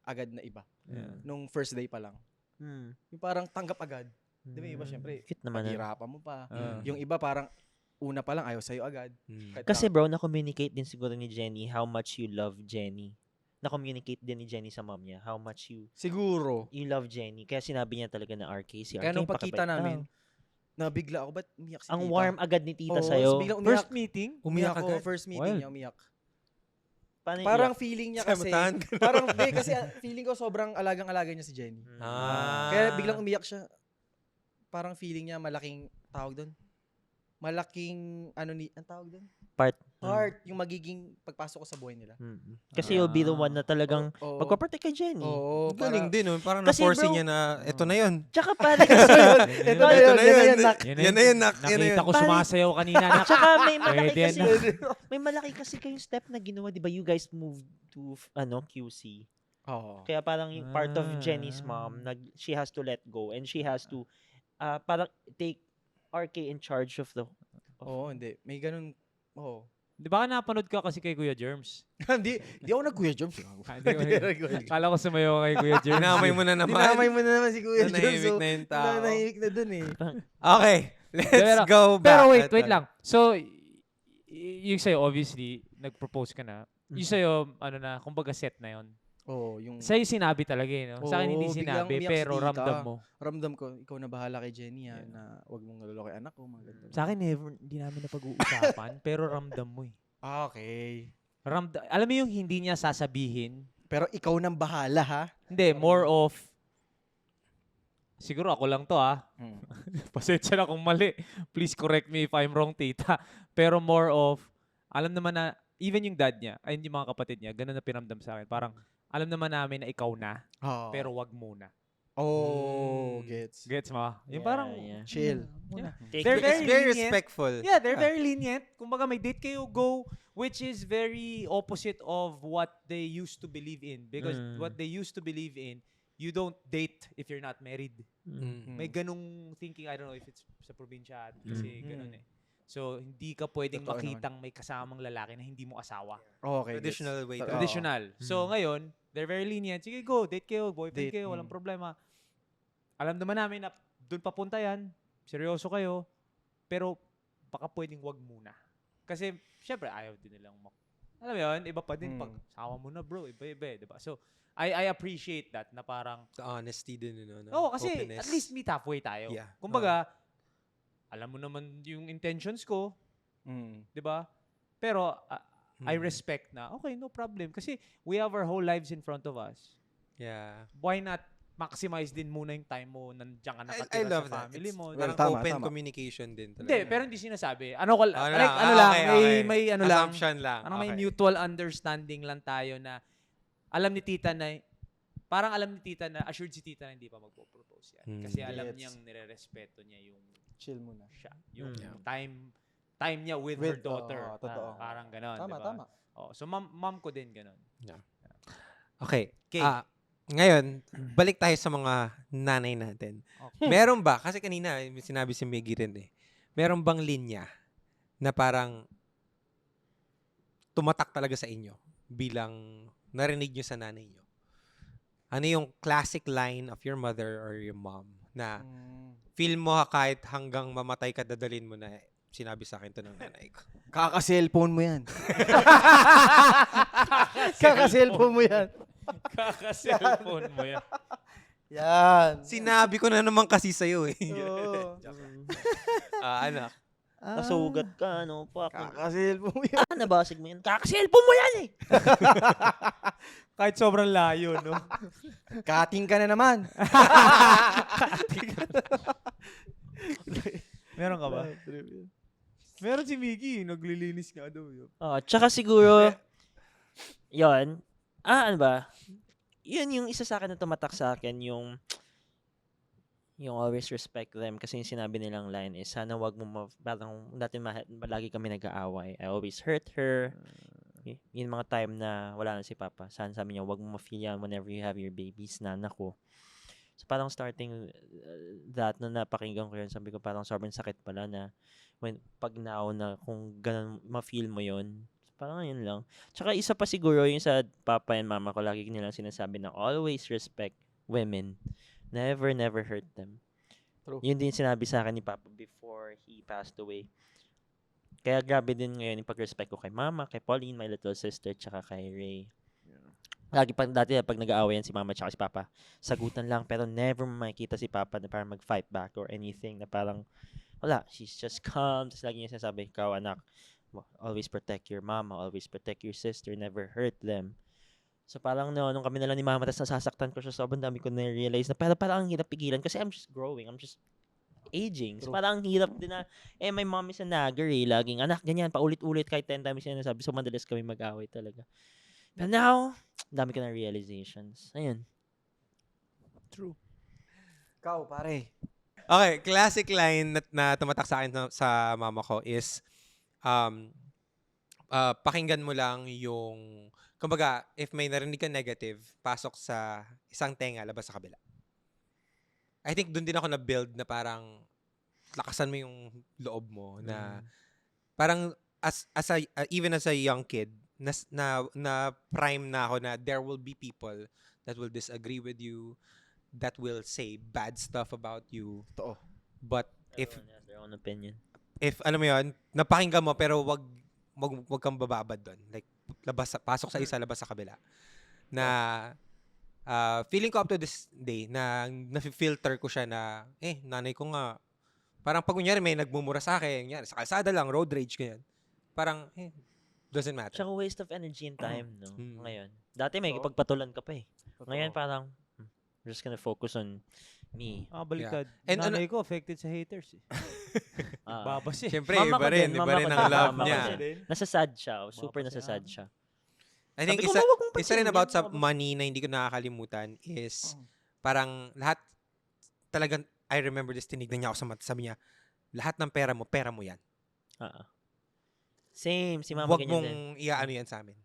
agad na iba. Yeah. Nung first day pa lang. Hmm. Yung parang tanggap agad. Di ba iba, syempre, Cute naman. paghirapan mo pa. Ah. Yung iba parang, una pa lang, ayaw sa'yo agad. Kahit Kasi bro, na-communicate din siguro ni Jenny how much you love Jenny. Na-communicate din ni Jenny sa mom niya how much siguro, you love Jenny. Kaya sinabi niya talaga na RK. Si RK kaya nung yung pagkita pakibait. namin, Ah, nabigla ako, ba't umiyak si ang tita? warm agad ni tita Oo, sa'yo. so biglang umiyak. First meeting? Umiyak ako, agad. first meeting Wild. niya, umiyak. Paano Parang iyak? feeling niya kasi, Samatahan ka na. parang, hindi, kasi feeling ko sobrang alagang-alaga niya si Jenny. Ah. Kaya biglang umiyak siya. Parang feeling niya malaking tawag doon. Malaking ang tawag doon? Part. Part yung magiging pagpasok ko sa buhay nila. Kasi you'll be the one na talagang Oo. magpaprotect kay Jenny. Oo, Galing din, no? Parang Kasi na-forcing bro- niya na, eto na yun. Tsaka parang Ito na yun, Ito na yun. nak. Yan na yun, nak. Yan na Nakita yun. ko sumasayaw kanina. Nak. Tsaka may malaki Pwede kasi na. may malaki kasi kayong step na ginawa, 'di ba? You guys moved to QC. Oo. Kaya parang yung part of Ah. Jenny's mom, she has to let go and she has to parang take RK in charge of the Oo, hindi. May ganun. Oo. Di ba ka napanood ka kasi kay Kuya Germs? Hindi ako nag-Kuya Germs. Hindi ko Kala ko sumayaw kay Kuya Germs. Dinamay mo na naman. Dinamay mo na naman si Kuya Germs. Nanahimik So, na yung tao. nanahimik na dun eh. Okay, let's Pero- go back. Pero wait Ito. lang. So, yung sa'yo, obviously, nag-propose ka na. Yung sa'yo, kumbaga set na yon. Oo, yung Sa'yo sinabi talaga eh, no? Sa akin hindi Oo, biglang sinabi, umiyak si pero tita. ramdam mo. ramdam ko, ikaw na bahala kay Jenny ha, na wag mong nalolo kay anak ko. Mga ganun. Sa akin, never, hindi namin napag-uusapan, pero ramdam mo eh. Okay. Alam mo yung hindi niya sasabihin? Pero ikaw nang bahala ha. Hindi, more of, siguro ako lang to Hmm. Pasensya na kung mali. Please correct me if I'm wrong, tita. Pero more of, alam naman na, even yung dad niya, ay yung mga kapatid niya, ganun na pinamdam sa akin. Parang, alam naman namin na ikaw na, Oh. pero wag muna. Oh, gets. Gets mo? Yung Yeah, parang, yeah. Chill. muna. Take They're it- It's very lenient. respectful. Yeah, they're very lenient. Kumbaga may date kayo, go, which is very opposite of what they used to believe in. Because what they used to believe in, you don't date if you're not married. Mm. May ganung thinking, I don't know if it's sa probinsya kasi ganun eh. So, hindi ka pwedeng Totoo makitang may kasamang lalaki na hindi mo asawa. Okay, Traditional way. Oo. Traditional. So, ngayon, they're very lenient. Sige, go, date kayo, boyfriend Date, kayo, walang problema. Alam naman namin na doon papunta yan, seryoso kayo, pero baka pwedeng wag muna. Kasi, syempre, ayaw din nilang alam mo yun, iba pa din pag sawa mo na bro, iba-iba, diba? So, I appreciate that na parang, The honesty din, no? oo, kasi Openness. at least meet halfway tayo. Yeah. Kumbaga, alam mo naman yung intentions ko, Mm. 'di ba? Pero I Mm. respect na, okay, no problem. Kasi we have our whole lives in front of us. Yeah. Why not maximize din muna yung time mo nandiyan ka I nakatira love sa that. family It's mo. Well, parang tama, open tama. communication din talaga. Hindi, pero hindi sinasabi. Ano lang, Ano like, lang, ano lang, okay, may, okay. may ano lang, Assumption lang. parang may Okay. mutual understanding lang tayo na alam ni tita na, parang alam ni tita na, assured si tita na hindi pa magpo-propose yan. Kasi alam Gets. niyang nire-respeto niya yung Chill muna. siya, yung Yeah. time niya with her daughter. totoo. Parang ganon, Tama, diba? tama. Oh, so mom ko din ganon. Okay. Okay. Ngayon, balik tayo sa mga nanay natin. Okay. Meron ba, kasi kanina may sinabi si Miggy rin eh, meron bang linya na parang tumatak talaga sa inyo bilang narinig nyo sa nanay nyo? Ano yung classic line of your mother or your mom na feel mo kahit hanggang mamatay ka dadalhin mo na sinabi sa akin to ng nanay ko? Kaka-cellphone mo yan. Kaka-cellphone mo yan. Kaka-cellphone mo yan. Yan. Sinabi ko na naman kasi sa'yo eh. Oo. Anak. Nasugat ka, ano, fuck. Kaka-cellphone mo yan. Nabasig mo yan. Kakaselfon mo yan eh! Kahit sobrang layo, no? Cutting ka na naman. Meron ka ba? Meron si Mickey, naglilinis nga daw. Tsaka siguro, yon ano ba? Yun yung isa sa akin na tumatak sa akin, yung always respect them. Kasi yung sinabi nilang line is, sana wag mo, parang dati lagi kami nag-aaway. I always hurt her. Yung mga time na wala na si Papa, sana sabi niya, wag mo ma-feel yan whenever you have your babies, nana ko. So parang starting that, nung napakinggan ko yun, sabi ko parang sobrang sakit pala na pag now na kung ganun ma-feel mo yun, parang yun lang. Tsaka isa pa siguro yung sa papa and mama ko, lagi nilang sinasabi na always respect women. Never hurt them. True. Yun din sinabi sa akin ni Papa before he passed away. Kaya grabe din ngayon yung pag-respect ko kay mama, kay Pauline, my little sister, tsaka kay Ray. Lagi dati pag nag-aawayan si mama tsaka si papa, sagutan lang, pero never makikita si papa na parang mag-fight back or anything, na parang wala, she's just calm. Tapos lagi niya sinasabi, ikaw anak, always protect your mama, always protect your sister, never hurt them. So parang nung kami na lang ni mama, tapos nasasaktan ko siya, sobrang dami ko na-realize na parang ang hirap pigilan kasi I'm just growing, I'm just aging. So parang ang hirap din na, my mom is a nagger eh, laging anak, ganyan, paulit-ulit kahit 10 times siya nasabi, so madalas kami mag-away talaga. But now, dami ko na realizations. Ayun. True. Ikaw, pare. Okay, classic line na tumatak sa akin sa mama ko is, pakinggan mo lang yung, kumbaga, if may narinig ka negative, pasok sa isang tenga, labas sa kabila. I think doon din ako na-build na parang lakasan mo yung loob mo na parang even as a young kid, na prime na ako na there will be people that will disagree with you, that will say bad stuff about you. Totoo. But if Everyone has their own opinion. alam mo yun, napakinggan mo pero wag kang bababad doon. Like pasok sa isa, labas sa kabila. Na feeling ko up to this day na na-filter ko siya na nanay ko nga parang pag kunyari may nagmumura sa akin, kunyari, sa kalsada lang, road rage ganyan. Parang doesn't matter. Tsaka waste of energy and time, no? Mm. Ngayon. Dati may pagpatulan ka pa eh. Ngayon parang, I'm just gonna focus on me. Baliktad. And Nanay ko affected sa haters eh. Babas eh. Siyempre, Mama ko iba rin din, mama ko ang din, love mama ko niya. din. Nasasad siya. Super Babas nasasad yan. siya. I think Sabi ko, "Wag mong isa rin pansinin about yan, sa babas." money na hindi ko nakakalimutan is parang lahat talagang I remember this, tinignan niya ako sa mata, sabi niya, lahat ng pera mo yan. Same, si mama Huwag ganyan mong din. iaano yan sa amin.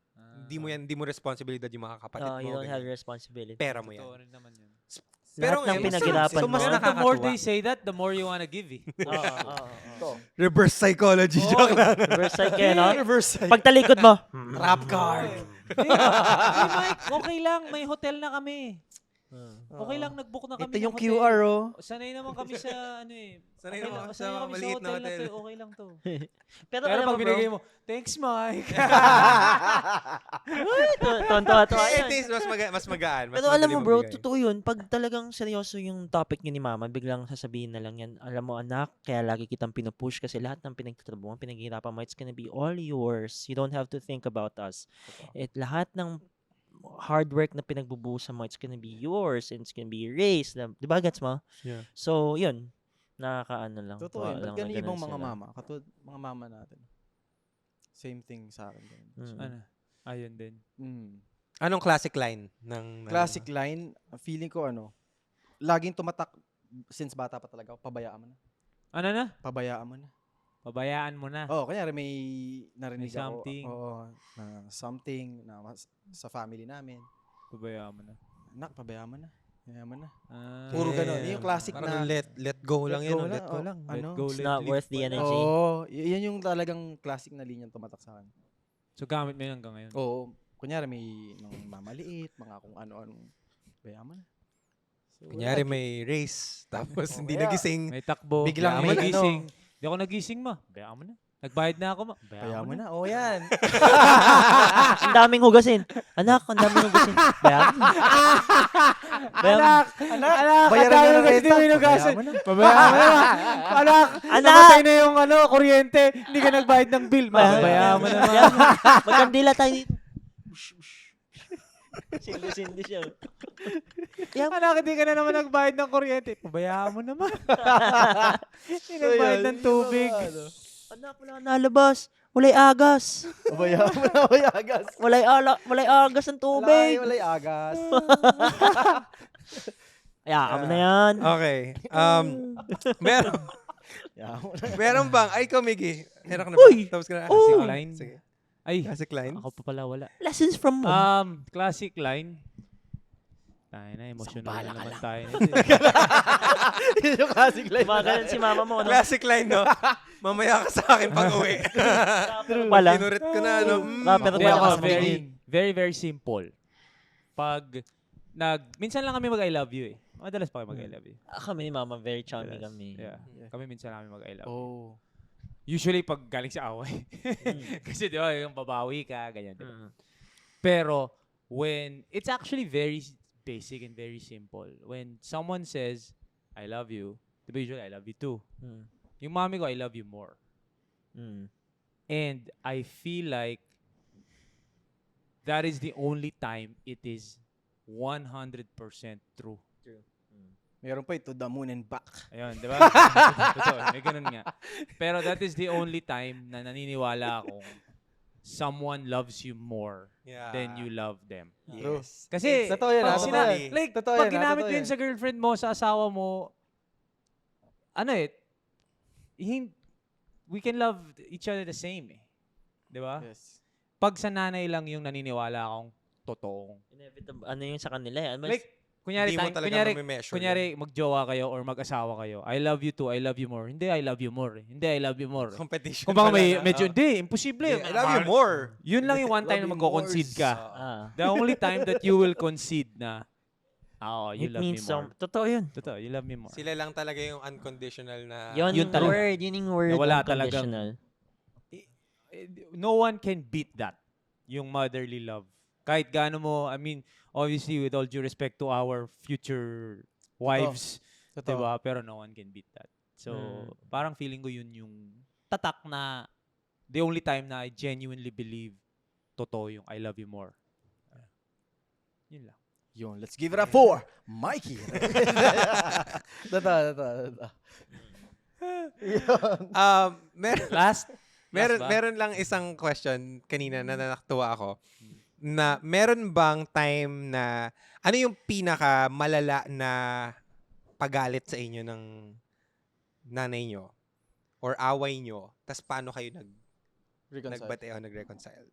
Hindi mo responsibilidad yung mga kapatid mo. You don't have ganyan. responsibility. Pera mo yan. Totoo rin naman yun. Pero Lahat ng ngayon, pinaghirapan so mo. mas The more nakakatuwa. they say that, the more you wanna give eh. Oo. Reverse psychology. Oo. Joke lang. Reverse side kayo, no? Reverse side. Pagtalikod mo. Rap card. Hey, Mike, okay lang. May hotel na kami. Okay lang, nag-book na kami Ito yung ng hotel. QR, oh. Sanay naman kami sa ano eh. Sanay Okay naman lang- sa sanay kami maliit na hotel. to. Okay lang to. Pero Pero alam pag mo, bro, binigay mo, thanks Mike. tonto-tonto At yun. least mas magaan. Mas Pero alam madali mo bro, magbigay. totoo yun. Pag talagang seryoso yung topic niyo ni mama, biglang sasabihin na lang yan, alam mo anak, kaya lagi kitang pinupush kasi lahat ng pinagtatrabuhan, pinaghihirapan mo, it's gonna be all yours. You don't have to think about us. Lahat ng hard work na pinagbubusan mo, it's gonna be yours and it's gonna be erased. Di ba, gets mo? Yeah. So, yun. Nakakaano lang. Totoo yun. tuwa Ba't lang na ganun ibang ganun mga sila. mama? Katulad mga mama natin. Same thing sa akin. ganun. Mm. Ano? Ayun din. Anong classic line ng Classic line, feeling ko laging tumatak since bata pa talaga ako, pabayaan mo na. Ano na? Pabayaan mo na. Pabayaan mo na. Kanyari may narinig May something. ako. Oo, na something sa family namin. Pabayaan mo na. Anak, pabayaan mo na. Pabayaan mo na. Ah, Puro ganon. Yun yung classic Parang na let go lang let yan. go Let go lang. lang. Let Ano? go, It's let not live worth the pa. energy. yan yung talagang classic na linyang tumatak sa akin. So, gamit mo yun hanggang ngayon. Oo. Kunyari may nung mamaliit, mga kung ano-anong pabayaan mo na. So, Kunyari wala. may race, tapos Oo, hindi kaya- nagising. May takbo. Biglang Bayaan mo may na. Nagising. Hindi ako nagising ma. Bayaan mo na. Nagbayad na ako ma. Pabayaan mo na. Oo, yan. Ang daming hugasin. Anak, ang daming hugasin. Bayan mo. Bayan mo. Anak, Bayaran ang na ng dami renta. ko hinugasan. Pabayaan mo na. Pabayaan mo na. Anak, Anak! namatay na yung kuryente. Hindi ka nagbayad ng bill. Pabayaan mo na. Bayan mo. Magkandila tayo dito. Sindi siya. Anak, hindi ka na naman nagbayad ng kuryente. Pabayaan mo naman. Hindi nagbayad ng tubig. Anak, wala kang nalabas. Walay agas. Pabayaan mo na. Walay agas. Walay agas ng tubig. Walay agas. Hayaan mo na yan. Okay. Meron, Pabayaan mo na. meron bang, ay ikaw, Miggy. Meron ka na ba? Uy! Tapos ka na. Classic Sige. line. Sige. Ay, Classic line. ako pa pala wala. Lessons from mom. Classic line. Tayo na, emotional Sambala na ka naman lang. tayo. nito eh. Yun yung classic line. Gumagalan si mama mo, no? Classic line, no? Mamaya ka sa akin pag uwi. Pala. Kinurit ko na, no? Rapper Hindi Wala ako, ka sa very, tingin. very, very simple. Pag minsan lang kami mag-I love you eh. Madalas pa kayo mag-I love you. Kami ni mama, very charming Madalas. kami. Yeah. Kami minsan namin mag-I love you. Oh. Usually pag galing sa away. Kasi di ba, yung babawi ka, ganyan. Di ba? Mm. Pero when, it's actually very basic and very simple. When someone says, I love you, di ba usually, I love you too. Mm. Yung mami ko, I love you more. Mm. And I feel like that is the only time it is 100% true. Meron pa to the moon and back. Ayun, di ba? Totoo, may ganun nga. Pero that is the only time na naniniwala akong someone loves you more Yeah. than you love them. Yes. Kasi, Totoo yan, pag, totoo yan. like, Totoo pag yan, ginamit totoo mo yun yan. sa girlfriend mo, sa asawa mo, we can love each other the same eh. Di ba? Yes. Pag sa nanay lang yung naniniwala akong totoong. Inevitable. Ano yung sa kanila eh? Ano Like, kunyari, Hindi mo talaga mamimeasure. kunyari magjowa kayo or mag-asawa kayo, I love you too, I love you more. Hindi, I love you more. Hindi, I love you more. Competition. Kung baka pala may, na, medyo, oh. hindi, imposible. I love you more. Yun lang yung one time Love na you magko-concede more. ka. Ah. The only time that you will concede na, you It love me means more. Totoo yun. Totoo, you love me more. Sila lang talaga yung unconditional na... Yun Yun yung talaga. word. Yun yung word. Na wala unconditional. No one can beat that, yung motherly love. Kahit gaano mo, I mean, obviously with all due respect to our future wives, Totoo. diba? Pero no one can beat that. So, parang feeling ko yun yung tatak na the only time na I genuinely believe totoo yung I love you more. Yun lang. Yun, let's give it a 4. Mikey. Totoo. Meron, Last? ba? meron lang isang question kanina na nakatuwa ako. Na meron bang time na ano yung pinaka malala na pagalit sa inyo ng nanay nyo or away nyo, tas paano kayo nagbate o nag-reconcile?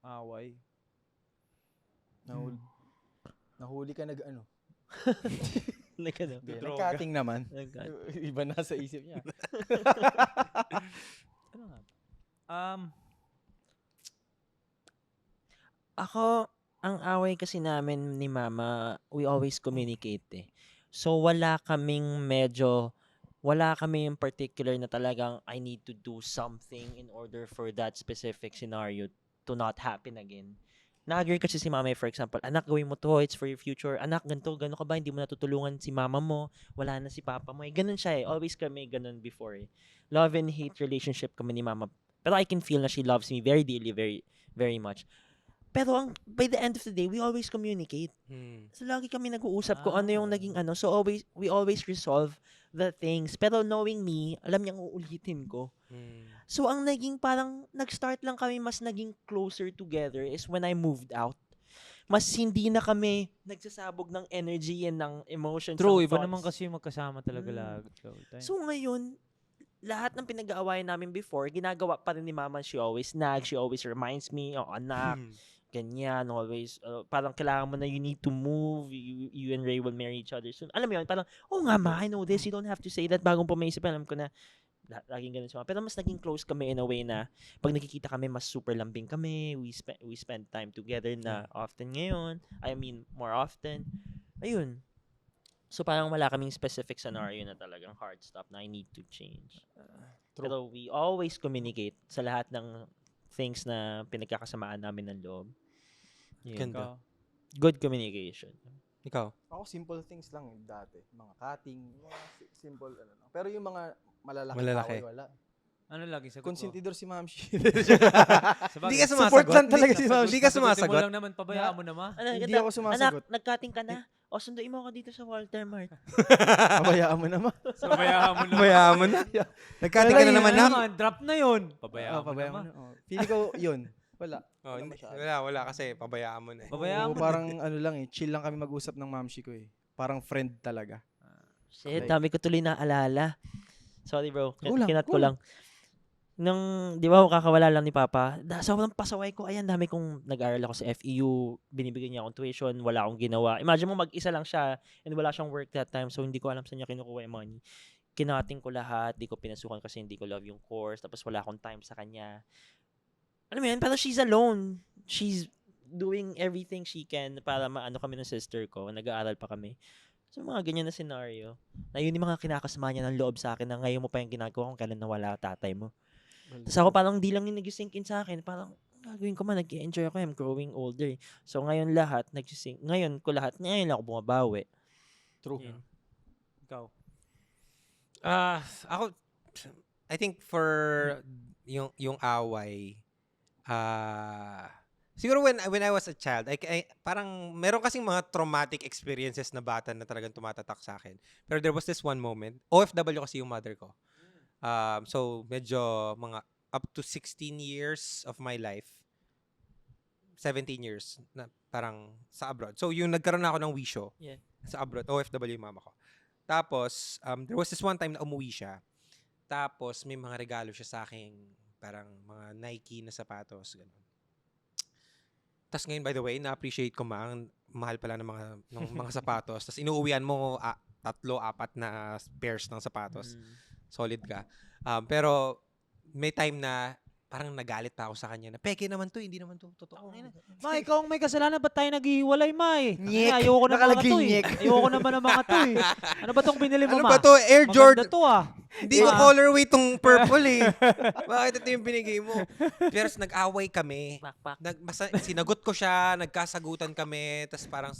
Away. Nahuli ka nag-ano? Like ano? Nag-cutting naman. Nag- Iba na sa isip niya. Ano nga? Ako, ang away kasi namin ni mama, we always communicate eh. So, wala kaming in particular na talagang I need to do something in order for that specific scenario to not happen again. Nag-agree kasi si mama, for example, anak, gawin mo to, it's for your future. Anak, ganito, gano'n ka ba? Hindi mo natutulungan si mama mo. Wala na si papa mo. Eh, ganun siya eh. Always kami ganun before eh. Love and hate relationship kami ni mama Pero I can feel na she loves me very dearly, very, very much. Pero by the end of the day, we always communicate. So lagi kami nag-uusap kung ano yung naging ano. So we always resolve the things. Pero knowing me, alam niyang uulitin ko. So ang naging parang nag-start lang kami mas naging closer together is when I moved out. Mas hindi na kami nagsasabog ng energy and ng emotions. True, ng iba thoughts. naman kasi yung magkasama talaga lagi. So ngayon, lahat ng pinag-aawayan namin before, ginagawa pa rin ni Mama. She always nags, she always reminds me, oh anak, ganyan, always, parang kailangan mo na you need to move, you and Ray will marry each other soon. Alam mo yun, parang, oh nga ma, I know this, you don't have to say that. Bagong pumaisip, alam ko na, laging ganun siya. Pero mas naging close kami in a way na, pag nakikita kami, mas super lambing kami, we spend time together na often ngayon, I mean, more often. Ayun. So parang wala kaming specific scenario na talagang hard stop na I need to change. Pero we always communicate sa lahat ng things na pinagkakasamaan namin ng loob. Yun. Ganda. Good communication. Ikaw? Ako, simple things lang dati. Mga cutting, mga simple, ano lang. Pero yung mga malalaki. Malalaki. Wala. Ano lagi sagot ko? Konsentidor si Ma'am Shi. Hindi ka sumasagot. Support lang talaga si Ma'am. Hindi ka Sagutin mo sumasagot. lang naman, pabayaan mo naman. Hindi ako sumasagot. Anak, nag-cutting ka na? O, sunduin mo ako dito sa Walter Mart. Pabayaan mo naman. Pabayaan mo naman. Bayaan mo na. Nagkating ka na naman na. Drop na yun. Pabayaan mo Pabayaan mo naman. na. Feeling ko, yun. Wala. Oh, Wala hindi, masyado. wala kasi pabayaan mo na. Pabayaan mo. Parang ano lang chill lang kami mag-usap ng Ma'am Shi ko eh. Parang friend talaga. Shit, Like- dami ko tuloy na alala. Sorry bro, Go lang, kinat go ko lang. Nung, di ba, kakawala lang ni Papa, sobrang pasaway ko, ayan, dami kong nag-aral ako sa FEU, binibigyan niya akong tuition, wala akong ginawa. Imagine mo, mag-isa lang siya, and wala siyang work that time, so hindi ko alam saan niya kinukuha yung money. Kinating ko lahat, di ko pinasukan kasi hindi ko love yung course, tapos wala akong time sa kanya. Alam mo yun, pero she's alone. She's doing everything she can para maano kami ng sister ko, nag-aaral pa kami. So, mga ganyan na scenario. Na yun yung mga kinakasama niya ng loob sa akin na ngayon mo pa yung ginagawa kung kailan nawala tatay mo. Tapos ako parang di lang yung nag-sink in sa akin. Parang gagawin ko man, nag-enjoy ako. I'm growing older. So ngayon lahat, ngayon lang ako bumabawi. True. Yun. Ikaw. Ako, I think for yung away, siguro when I was a child, parang meron kasing mga traumatic experiences na bata na talagang tumatatak sa akin. Pero there was this one moment, OFW kasi yung mother ko. So medyo mga up to 16 years of my life, 17 years na parang sa abroad. So yung nagkaroon na ako ng wisyo sa abroad, OFW yung mama ko. Tapos there was this one time na umuwi siya. Tapos may mga regalo siya sa akin, parang mga Nike na sapatos, ganun. Tapos ngayon, by the way, na-appreciate ko ang mahal pala ng mga sapatos. Tapos inuuwian mo 3-4 na pairs ng sapatos. Solid ka. Pero may time na parang nagalit pa ako sa kanya na peke naman to, hindi naman to totoo. Ma, ikaw ang may kasalanan, ba't tayo naghihiwalay, Ma eh? Nyek. Ayoko na mga Nakalagay to eh. nyek. Ayoko naman ng mga to eh. Ano ba tong binili mo, Ano Ma? ba to? Air Jordan. Maganda to ah. Hindi ko colorway tong purple eh. Bakit ito yung binigay mo? Pero nag-away kami. Pakpak. Sinagot ko siya, nagkasagutan kami, tapos parang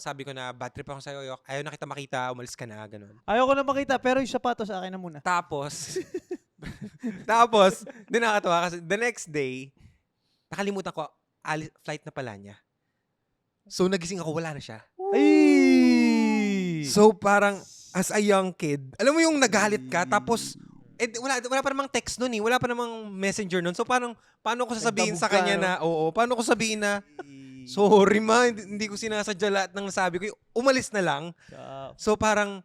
sabi ko na, bad trip ako sa'yo, ayaw na kita makita, umalis ka na, ganun. Ayoko na makita, pero yung sapatos sa akin na muna. Tapos, di nakatawa kasi the next day, nakalimutan ko, flight na pala niya. So, nagising ako, wala na siya. Ay! So, parang, as a young kid, alam mo yung nagalit ka, tapos, wala pa namang text nun eh, wala pa namang messenger nun. So, paano ko sasabihin sa kanya na, paano ko sabihin na, sorry ma, hindi ko sinasadya lahat ng nasabi ko. Umalis na lang. So parang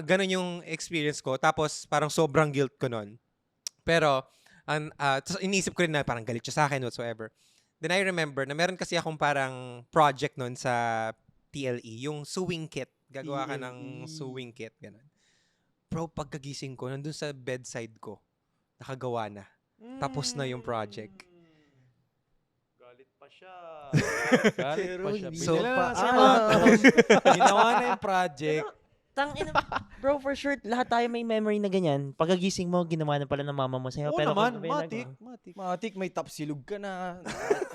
ganun yung experience ko. Tapos parang sobrang guilt ko nun. Pero inisip ko rin na parang galit siya sa akin whatsoever. Then I remember na meron kasi akong parang project nun sa TLE, yung sewing kit. Gagawa ka ng sewing kit. Ganun. Bro, pagkagising ko, nandun sa bedside ko, nakagawa na. Tapos na yung project. Galit pa siya. So, Pinila na sa ginawa na yung project. Bro, for sure, lahat tayo may memory na ganyan. Pagkagising mo, ginawa na pala ng mama mo sa'yo. Oo Pero naman, kung matik. Matik, may top silog ka na.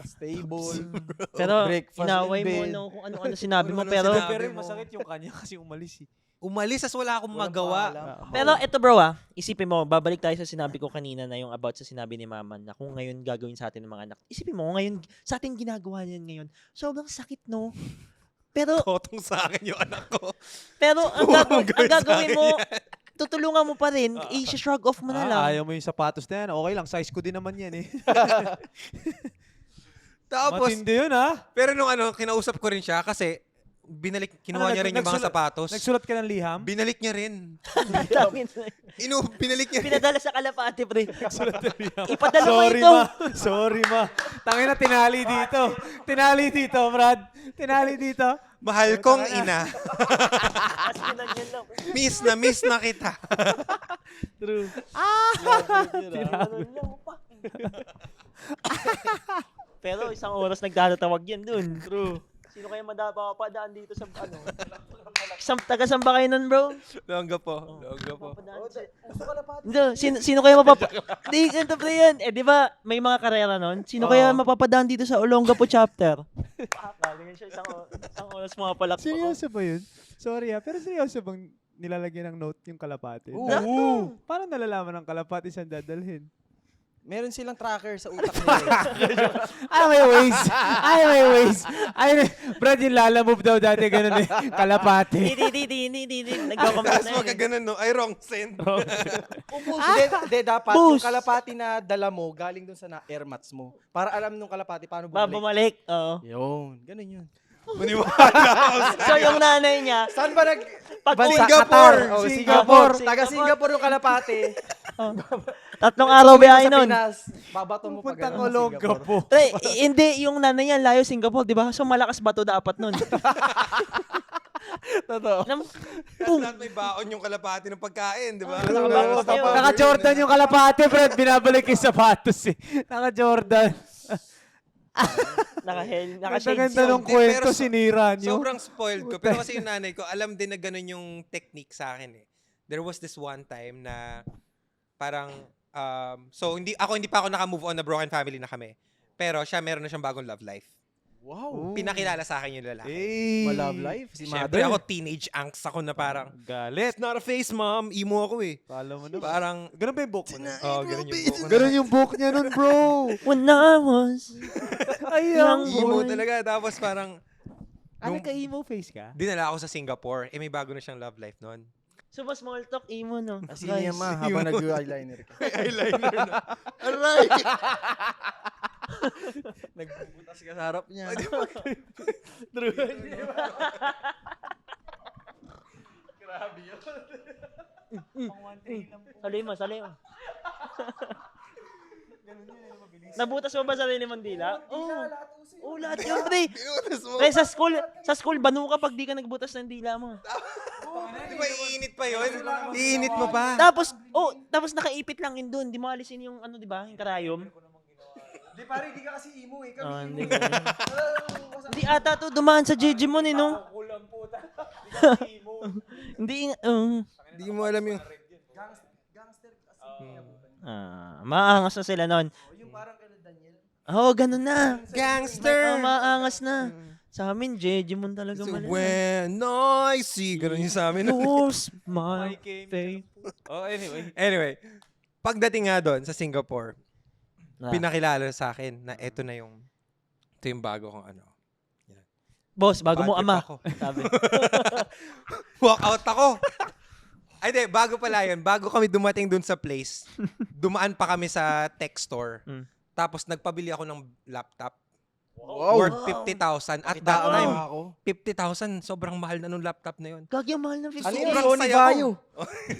Stable. Pero breakfast inaway in mo bed. kung ano-ano sinabi mo. Ano-ano pero sinabi Pero mo. masakit yung kanya kasi umalis eh. umalis as wala akong Walang magawa. paalam. Pero eto bro isipin mo, babalik tayo sa sinabi ko kanina na yung about sa sinabi ni mama na kung ngayon gagawin sa atin ng mga anak. Isipin mo, ngayon, sa ating ginagawa niyan ngayon, sobrang sakit, no? Pero, Kotong sa akin yung anak ko. pero ang, Huwag gagawin, gawin ang sa gagawin akin mo, yan. tutulungan mo pa rin, i-shrug off mo na lang. Ayaw mo yung sapatos na yan. Okay lang, size ko din naman yan eh. Tapos, Matindi yun ha. pero nung kinausap ko rin siya kasi kinuha niya rin yung mga sapatos. Nagsulat ka ng liham? Binalik niya rin. Binalik niya rin. Pinadala sa kalapate, pre. Nagsulat ng liham. Ipadala mo Sorry ito. ma. Sorry ma. Tangina tinali dito. Tinali dito, Brad. Tinali dito. Mahal kong ina. As in, ganyan lang. Miss na kita. True. Ganun lang, pa. Pero isang oras nagtatawag yan dun. True. Sino kaya mapapadaan dito sa ano? Taga-samba kayo nun, bro? Longga po. Hindi, sino kaya Di, ganito pre yan. Di ba, may mga karera nun? Sino kaya mapapadaan dito sa Olongapo chapter? Ganyan siya, isang oras mga palak. Seryoso ba yun? Sorry pero seryoso bang nilalagyan ng note yung kalapate? Oo. Paano nalalaman ng kalapate saan dadalhin? Meron silang tracker sa utak nila. May ways. Brad, yung Lala Move daw dati ganun eh. Kalapate. Hindi. Nagko-comment Tapos na wag ka yun. ganun, no? Ay, wrong send. Hindi, dapat Boost. yung kalapati na dala mo, galing dun sa air mats mo. Para alam nung kalapati paano bumalik. Bumalik. Oo. Yun, ganun yun. Maniwala ako sa So yung nanay niya, Saan ba nag... pag Bansa Singapore. Qatar. Oh, Singapore. Taga Singapore yung kalapati. 3 araw biyahe Sa nun. Pinas, babato mo pag Puntang ano, Olongapo. Pre, hindi, yung nanay niya, layo Singapore, di ba? So malakas bato dapat nun. Totoo. Tapos lahat may baon yung kalapati ng pagkain, di ba? Naka-Jordan yung kalapate, Brad. Binabalik yung sapatos eh. Naka-Jordan. Naka-shades Ganda yun. ng kwento, Pero sinira nyo. Sobrang spoiled ko. Pero kasi yung nanay ko, alam din na ganun yung technique sa akin eh. There was this one time na parang, so hindi pa ako naka-move on na broken family na kami. Pero siya meron na siyang bagong love life. Wow. Pinakilala sa akin yung lalaki. Ma-love life. Si Siyempre mother. ako teenage angst ako na parang, Galit. it's not a face, mom. Emo ako eh. Kala mo na. Parang, Ganun ba yung book mo? ganun yung buhok ko. Ganun yung book niya nun, bro. When I was Ayang. Emo boy. talaga. Tapos parang, Ano ka emo face ka? dinala ako sa Singapore. May bago na siyang love life noon. So, small talk, emo, no? Kasi niya ma, habang nag-eyeliner ka. May eyeliner na. Aray! Nagbubutas ka sa harap niya. Salay mo. Nabutas mo ba sarili mong dila? Oo, lahat yun, pre. Pinutas mo. Pre, sa school, banu ka pag di ka nagbutas ng dila mo. Di ba iinit pa yun? Iinit mo pa. Tapos nakaipit lang yun dun. Di mo alisin yung, di ba, yung karayom. Di pare, di ka kasi emo eh. Hindi. Hindi ata to dumaan sa Digimon eh, no? Hindi, Di mo alam yung... maangas na sila nun. Yung parang kay Daniel. Oo, ganun na. Gangster! Maangas na. Sa amin, Digimon talaga So, mali. when I see... Ganun yung sa amin. Lose my faith. Anyway, pagdating nga doon sa Singapore, Ah. pinakilala sa akin na ito yung bago kong ano. Boss, bago mo Bad trip ama. ako. Sabi. Walk out ako. Ay, di, bago pala yun. Bago kami dumating dun sa place, dumaan pa kami sa tech store. Tapos nagpabili ako ng laptop. Wow. Worth 50,000. At that Tama time, ako. 50,000, sobrang mahal na nung laptop na yun. Gagi, ang mahal ng 50. Ano yun? Sobrang Sony saya ko. Vaio.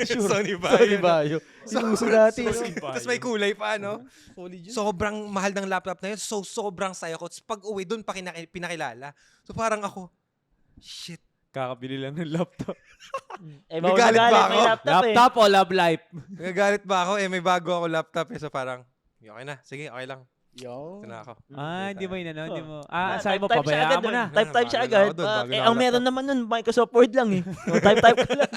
Sony Sorry Bayo. Sinuso dati. Tapos may kulay pa, no? Solid yun. Sobrang mahal ng laptop na yun. So, sobrang saya ko. Tapos pag uwi, doon pa pinakilala. So, parang ako, shit. Kakabili lang ng laptop. Bawal Nagalit ba magalit, ako? may laptop eh. Laptop o love life? Nagagalit ba ako? May bago ako laptop. So, parang, okay na. Sige, okay lang. Yo. Ito na ako. Hindi mo inano, hindi mo. Type Sabi mo, siya pabayaan agad mo dun. na. Type siya Bago na agad. ako dun, bago na Eh, ako ang meron naman nun, Microsoft Word lang eh. Type ka lang.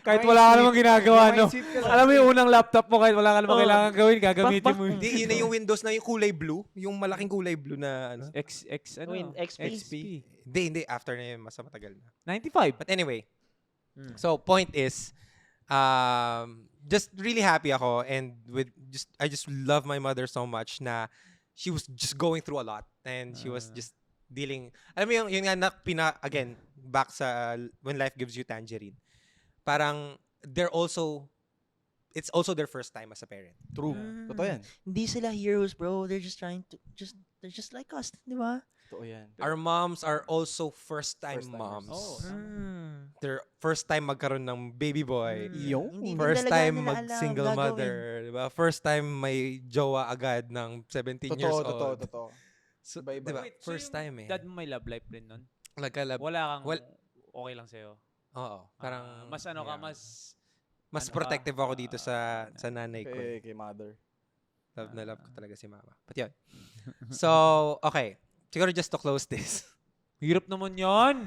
Kahit wala ka namang ginagawa, no? Mindset ka lang. Alam mo yung unang laptop mo, kahit wala ka namang Oo. kailangan gawin, gagamitin mo. Hindi, yun na yung Windows na yung kulay blue. Yung malaking kulay blue na ano. XP. XP. Hindi. After na yun, mas matagal na. 95. But anyway, So, point is, just really happy ako and I just love my mother so much na she was just going through a lot and she was just dealing, alam mo yun nga again, back sa when life gives you tangerine. Parang it's also their first time as a parent. True. Totoo yan. Hindi sila heroes, bro. They're just they're just like us, di ba? Totoo yan. Our moms are also first-time First-timers. moms. Oh, Their first time magkaroon ng baby boy. Yung Hindi din First talaga time nila alam mag-single gagawin. mother. Diba? First time may jowa agad ng 17 years old. Totoo. So, Iba-iba. diba? Wait, so First yung time eh. Dad mo may love life rin nun? Nagkalab. Wala kang Well- okay lang sa'yo? Oo. Parang, Mas ano ka, yeah. ano Mas ka? protective ako dito sa nanay ko. Kay mother. Love na love ko talaga si mama. But yun. So, okay. Siguro just to close this. Hirap naman yan.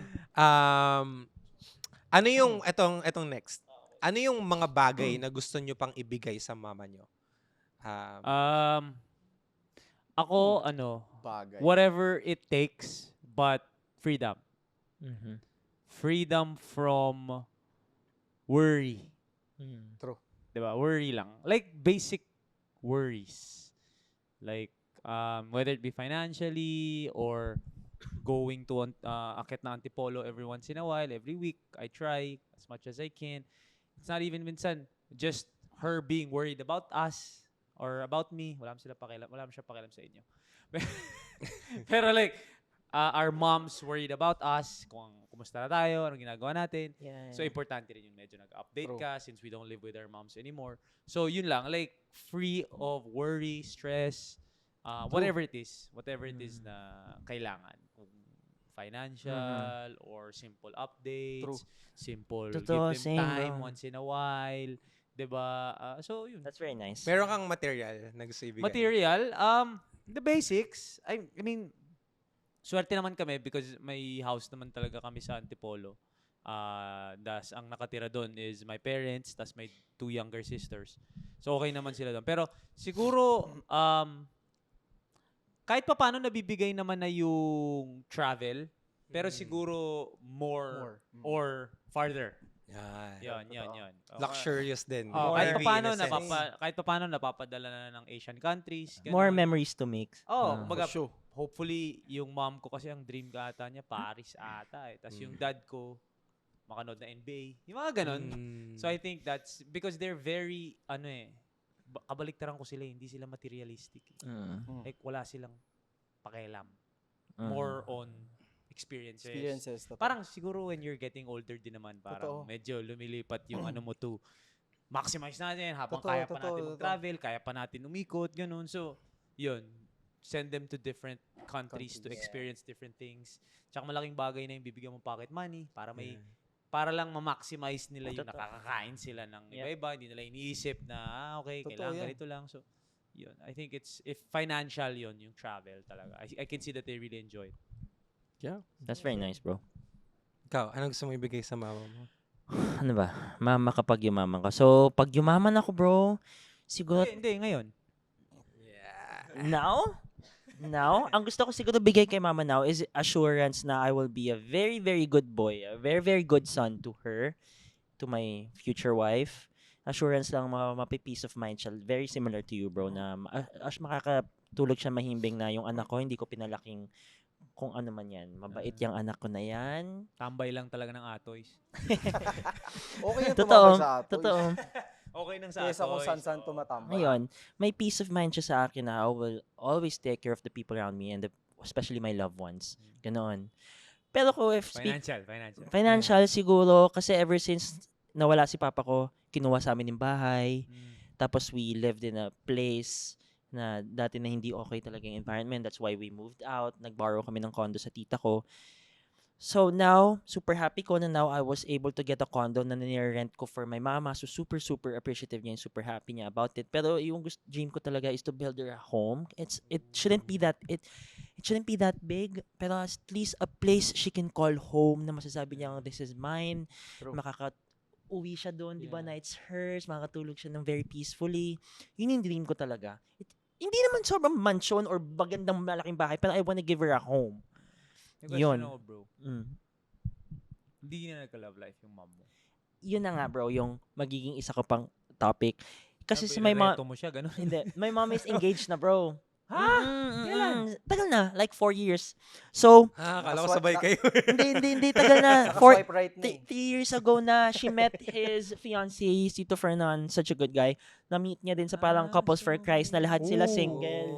Ano yung, etong next. Ano yung mga bagay na gusto nyo pang ibigay sa mama nyo? Ako, Bagay. whatever it takes, but freedom. Mhm. Freedom from worry. True. Diba? Worry lang. Like basic worries. Like, whether it be financially or going to akit na Antipolo every once in a while, every week, I try as much as I can. It's not even minsan, just her being worried about us or about me. Wala siya pakialam sa inyo. Pero like, our moms worried about us, kung kumusta na tayo, anong ginagawa natin. Yeah. So, importante rin yung medyo nag-update True. ka since we don't live with our moms anymore. So, yun lang. Like, free of worry, stress, whatever it is na kailangan. Kung financial or simple updates, True. simple Totoo, give them same, time bro. once in a while. Diba? So, yun. That's very nice. Meron kang material na gusto ibigay? Material, the basics. I mean, swerte naman kami because may house naman talaga kami sa Antipolo. Das ang nakatira doon is my parents, tas may 2 younger sisters. So okay naman sila doon. Pero siguro kahit pa paano nabibigay naman na yung travel, pero siguro more or farther. Yan. Yan. Luxurious din. Kahit Maybe pa paano in a sense. kahit pa paano napapadala na ng Asian countries. More ganun. memories to make. Kumbaga, For sure. hopefully, yung mom ko kasi ang dream ka ata niya, Paris ata eh. Tapos yung dad ko, makanood na NBA. Yung mga ganun. So I think that's, because they're very, kabaliktaran ko sila, hindi sila materialistic. Like, wala silang pakialam. More on experiences. Totoo. Parang siguro when you're getting older din naman, parang Totoo. medyo lumilipat yung ano mo to maximize natin habang Totoo, kaya pa natin totoo. mag-travel, kaya pa natin umikot, ganun. So, yun. Send them to different countries to experience different things. Tsaka malaking bagay na yung bibigyan mo pocket money para lang ma-maximize nila yung Totoo. nakakakain sila ng Yep. iba-iba. Hindi nila iniisip na, okay, Totoo kailangan yan. ganito lang. So, yun. I think if financial yun, yung travel talaga. I can see that they really enjoy it. That's very nice, bro. Ikaw, anong gusto mo ibigay sa mama mo? Ano ba? Mama kapag yumaman ka. So, pag yumaman ako, bro, siguro Hindi, ngayon. now, ang gusto ko siguro bigay kay mama now is assurance na I will be a very, very good boy, a very, very good son to her, to my future wife. Assurance lang, mapi-peace of mind siya. Very similar to you, bro, na makakatulog siya mahimbing na yung anak ko, hindi ko pinalaking kung ano man yan. Mabait yung anak ko na yan. Tambay lang talaga ng atoys. Okay yung Totoo. tumambay sa atoy. Totoo. Okay nang sa Kesa kung atoys. saan-saan tumatambay. Ngayon, may peace of mind siya sa akin na I will always take care of the people around me and especially my loved ones. Ganoon. Pero ko if financial siguro kasi ever since nawala si papa ko, kinuha sa amin yung bahay. Tapos we lived in a place na dati na hindi okay talaga yung environment. That's why we moved out. Nag-borrow kami ng condo sa tita ko. So now, super happy ko na now I was able to get a condo na nire-rent ko for my mama. So super, super appreciative niya and super happy niya about it. Pero yung dream ko talaga is to build her a home. It shouldn't be that big, pero at least a place she can call home na masasabi niya, this is mine. True. Uwi siya doon, di ba, na it's hers, makakatulog siya ng very peacefully. Yun yung dream ko talaga. Hindi naman sobrang mansion or bagandang malaking bahay, pero I wanna give her a home. Yun. Yun. Ako, bro. Mm. Hindi na nagka-love life yung mom mo. yun na nga bro, yung magiging isa ko pang topic. Kasi si my mom, Irereto mo siya, ganun. hindi, my mom is engaged na bro. Ha? Kailan? Tagal na, like 4 years. So, Akala ko sabay kayo. hindi, tagal na. 4, Swipe right na 3 years ago na she met his fiancé, si Tito Fernan, such a good guy. Na-meet niya din sa parang Couples for Christ na lahat sila single.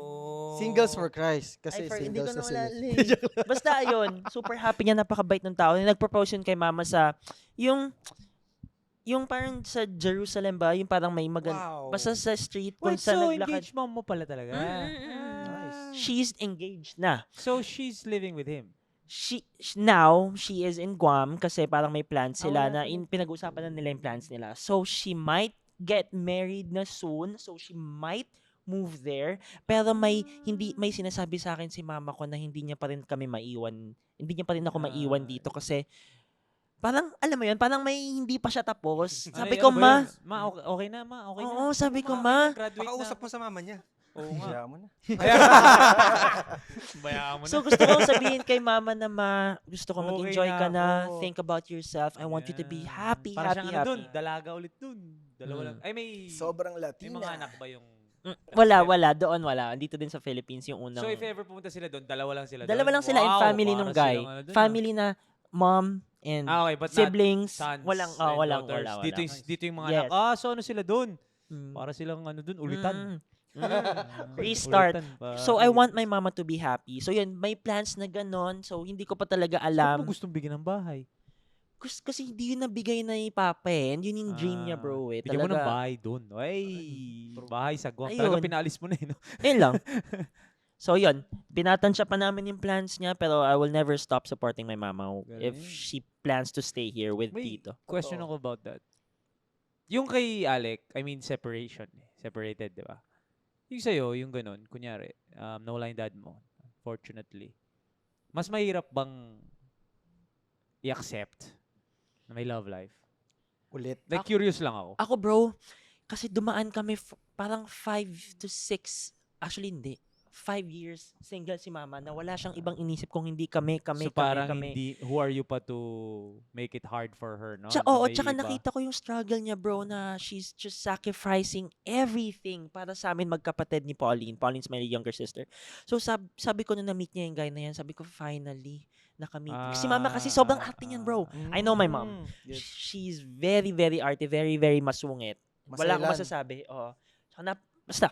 Singles for Christ. Ay, Kasi hindi ko singles na na sila. wala. Basta ayun, super happy niya, napakabait ng tao. Nag-propose yun kay mama sa, yung parang sa Jerusalem ba, yung parang may Wow. basta sa street kung Wait, saan so naglakad. engaged mom mo pala talaga? Nice. She's engaged na. So she's living with him? Now she is in Guam kasi parang may plans sila wala na pinag-usapan na nila yung plans nila. So she might get married na soon. So she might move there. Pero may sinasabi sa akin si mama ko na hindi niya pa rin kami maiwan. Hindi niya pa rin ako maiwan dito kasi parang alam mo yun, parang may hindi pa siya tapos. Sabi ko, Ano ba ma, yun? Ma, okay na, ma, okay na. oo, sabi ko, ma, Graduate Pakausap na. mo sa mama niya. Oo nga. Kaya mo na. Bayaan mo na. so gusto ko sabihin kay mama na gusto ko Okay mag-enjoy na ka na, ako. think about yourself, I want you to be Yan. happy, Para happy, siyang happy. dun, dalaga ulit dun. Dalawa lang. Ay, may Sobrang may Latina. mga anak ba yung... Wala, doon wala. Dito din sa Philippines yung unang... So if ever pumunta sila doon, dalawa lang sila Dalawa doon? lang sila in Wow, family para nung guy. silang ano dun, Family na mom and okay, but not siblings. sons Walang, and walang, daughters. wala. Dito yung mga Yes. anak. So ano sila doon? Mm. Para silang ano doon, ulitan. Restart. Ulitan pa. So, I want my mama to be happy. So, yun, may plans na ganon. So, hindi ko pa talaga Ba't alam. mo gustong bigyan ng bahay? Kasi hindi yun nabigay na ni Papa eh. And yun yung dream niya, bro eh. Bigyan mo ng Talaga. bahay doon. Ay, bahay sa Guam. Ayun. Talaga pinalis mo na eh. No? Yun lang. So, yun. Binatansya pa namin yung plans niya, pero I will never stop supporting my mama if Galing. she plans to stay here with May Tito. question ako about that. Yung kay Alec, I mean separation. Separated, di ba? Yung sa'yo, yung ganun, kunyari, nawala yung dad mo, unfortunately. Mas mahirap bang i-accept na may love life? Ulit. Like, curious lang ako. Ako, bro, kasi dumaan kami parang 5 to 6, actually hindi, 5 years single si mama na wala siyang ibang inisip kung hindi kami. So parang hindi, who are you pa to make it hard for her, no? Oo, May tsaka iba. nakita ko yung struggle niya, bro, na she's just sacrificing everything para sa amin magkapatid ni Pauline. Pauline's my younger sister. So sabi ko na na-meet niya yung guy na yan, sabi ko finally, nakamit. Si mama kasi sobrang acting yan, bro. I know my mom. Yes. She's very, very arty, very, very masungit. Wala akong Masailan. masasabi. Oo. Tsaka basta.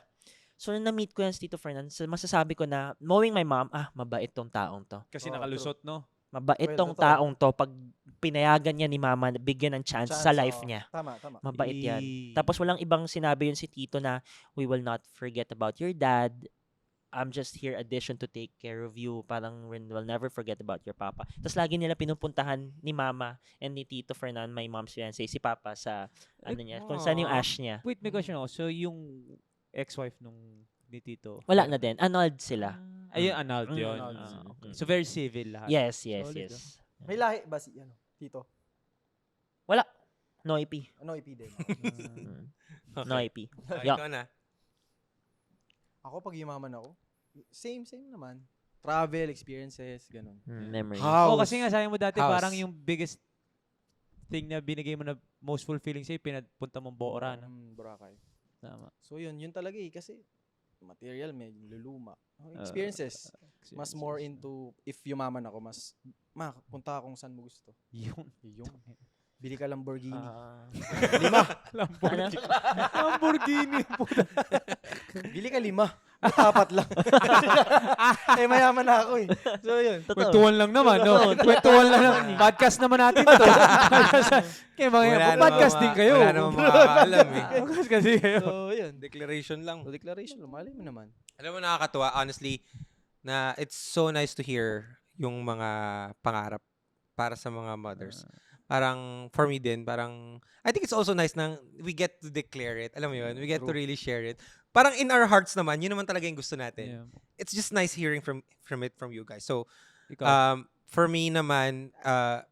So, nung na-meet ko yan si Tito Fernan, masasabi ko na, knowing my mom, mabait tong taong to. Kasi Oo, nakalusot, no? Mabait Well, tong totoo. taong to. Pag pinayagan niya ni mama, bigyan ng chance sa life oo. niya. Tama. Mabait yan. Tapos walang ibang sinabi yun si Tito na, we will not forget about your dad. I'm just here addition to take care of you. Parang we'll never forget about your papa. Tapos lagi nila pinupuntahan ni mama and ni Tito Fernan, my mom's fiancé, si papa sa ano niya, kung saan yung ash niya. Wait, may question ako. So, yung ex-wife nung ni Tito? Wala na din. Annulled sila. Ayun, annulled Mm. yun. Annulled. Okay. So, very civil lahat. Yes. Solid, May lahi ba si Tito? Wala. No IP. Ano IP din? No IP. Ikaw na. Ako pag yumaman ako, same naman. Travel, experiences, ganun. Memories. Oo, kasi nga sabi mo dati House. parang yung biggest thing na binigay mo na most fulfilling sa'yo, pinapunta mong Bora. No? Boracay. Tama. So yun talaga kasi material, medyo luluma. Experiences. Mas more into, if yumaman ako, mas, punta akong saan mo gusto. Yung Yung. Bili ka Lamborghini. Lamborghini. Lamborghini. Puta. Bili ka 5. Apat lang. Mayaman na ako eh. So yun. Kwentuhan lang naman, no? Kwentuhan lang naman. Podcast naman natin to. Kaya mga podcast din kayo. Wala namang makakaalam eh. Podcast kasi kayo. So yun. Declaration lang. So declaration, lumali mo naman. Alam mo, nakakatuwa, honestly, na it's so nice to hear yung mga pangarap para sa mga mothers. Parang, for me din, parang, I think it's also nice na we get to declare it. Alam mo yun? We get to really share it. Parang in our hearts naman, yun naman talaga yung gusto natin. Yeah. It's just nice hearing from it from you guys. So, Ikaw. for me naman,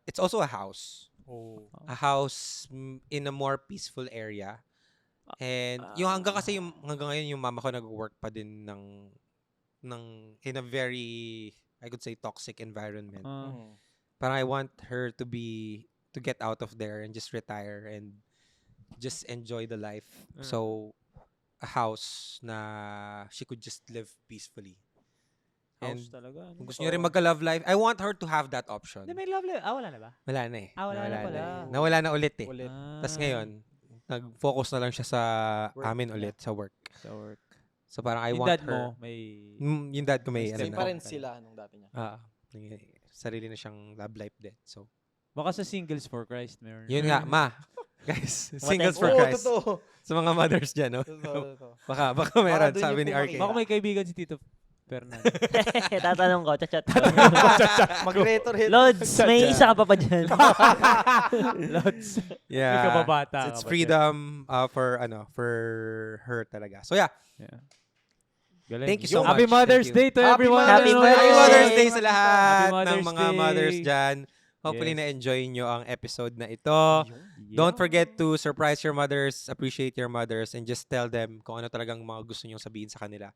it's also a house. Oh. A house in a more peaceful area. And yung hanggang ngayon yung mama ko nag-work pa din ng in a very, I could say, toxic environment. Parang I want her to be to get out of there and just retire and just enjoy the life. Mm. So, a house na she could just live peacefully. And House talaga. kung gusto niyo rin magka-love life, I want her to have that option. Hindi, may love life. Wala na ba? Wala na eh. Wala na pala. Nawala na ulit eh. Ulit. Tapos ngayon, nag-focus na lang siya sa Work. amin ulit, sa work. Sa work. So parang I Yung want dad her. mo, may... Yung dad ko may, Same ano pa na. rin sila nung dati niya. May sarili na siyang love life din. So, Baka sa Singles for Christ, meron. yun nga, ma. Guys, singles for Oo, Christ. totoo. Sa mga mothers dyan, no? Totoo. Baka meron, doon sabi yung ni RK. pumakita. Baka may kaibigan si Tito Fernando. Tatanong ko, chat. Mag-retorhead. Lods, may isa ka pa dyan. Lots. May Yeah. kababata. It's ka ba freedom for her talaga. So yeah, dyan? Yeah. Galing. Thank you so Happy much. Mother's Thank you. Day to Happy everyone. Mother's Happy Day. Mother's Happy Day. Mother's Day sa lahat Happy ng Mother's mga Day. mothers dyan. Hopefully Yes. na-enjoy nyo ang episode na ito. Yeah. Don't forget to surprise your mothers, appreciate your mothers, and just tell them kung ano talagang mga gusto nyong sabihin sa kanila.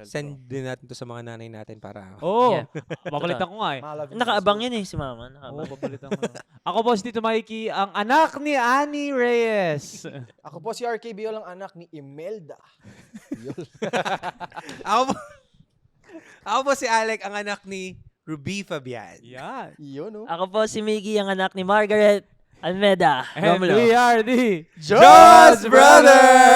Send din natin to sa mga nanay natin para... Oh, Yeah. babalitan ko nga eh. Nakaabang yun eh, si mama. Oo, Nakaabang. babalitan ko. Ako po si Tito Mikey, ang anak ni Annie Reyes. Ako po si RK Biol, ang anak ni Imelda. Ako po si Alec, ang anak ni Ruby Fabian. Yan. Yun, no? Ako po si Miggy, ang anak ni Margaret Almeda. And Romulo. we are the Joss Brothers!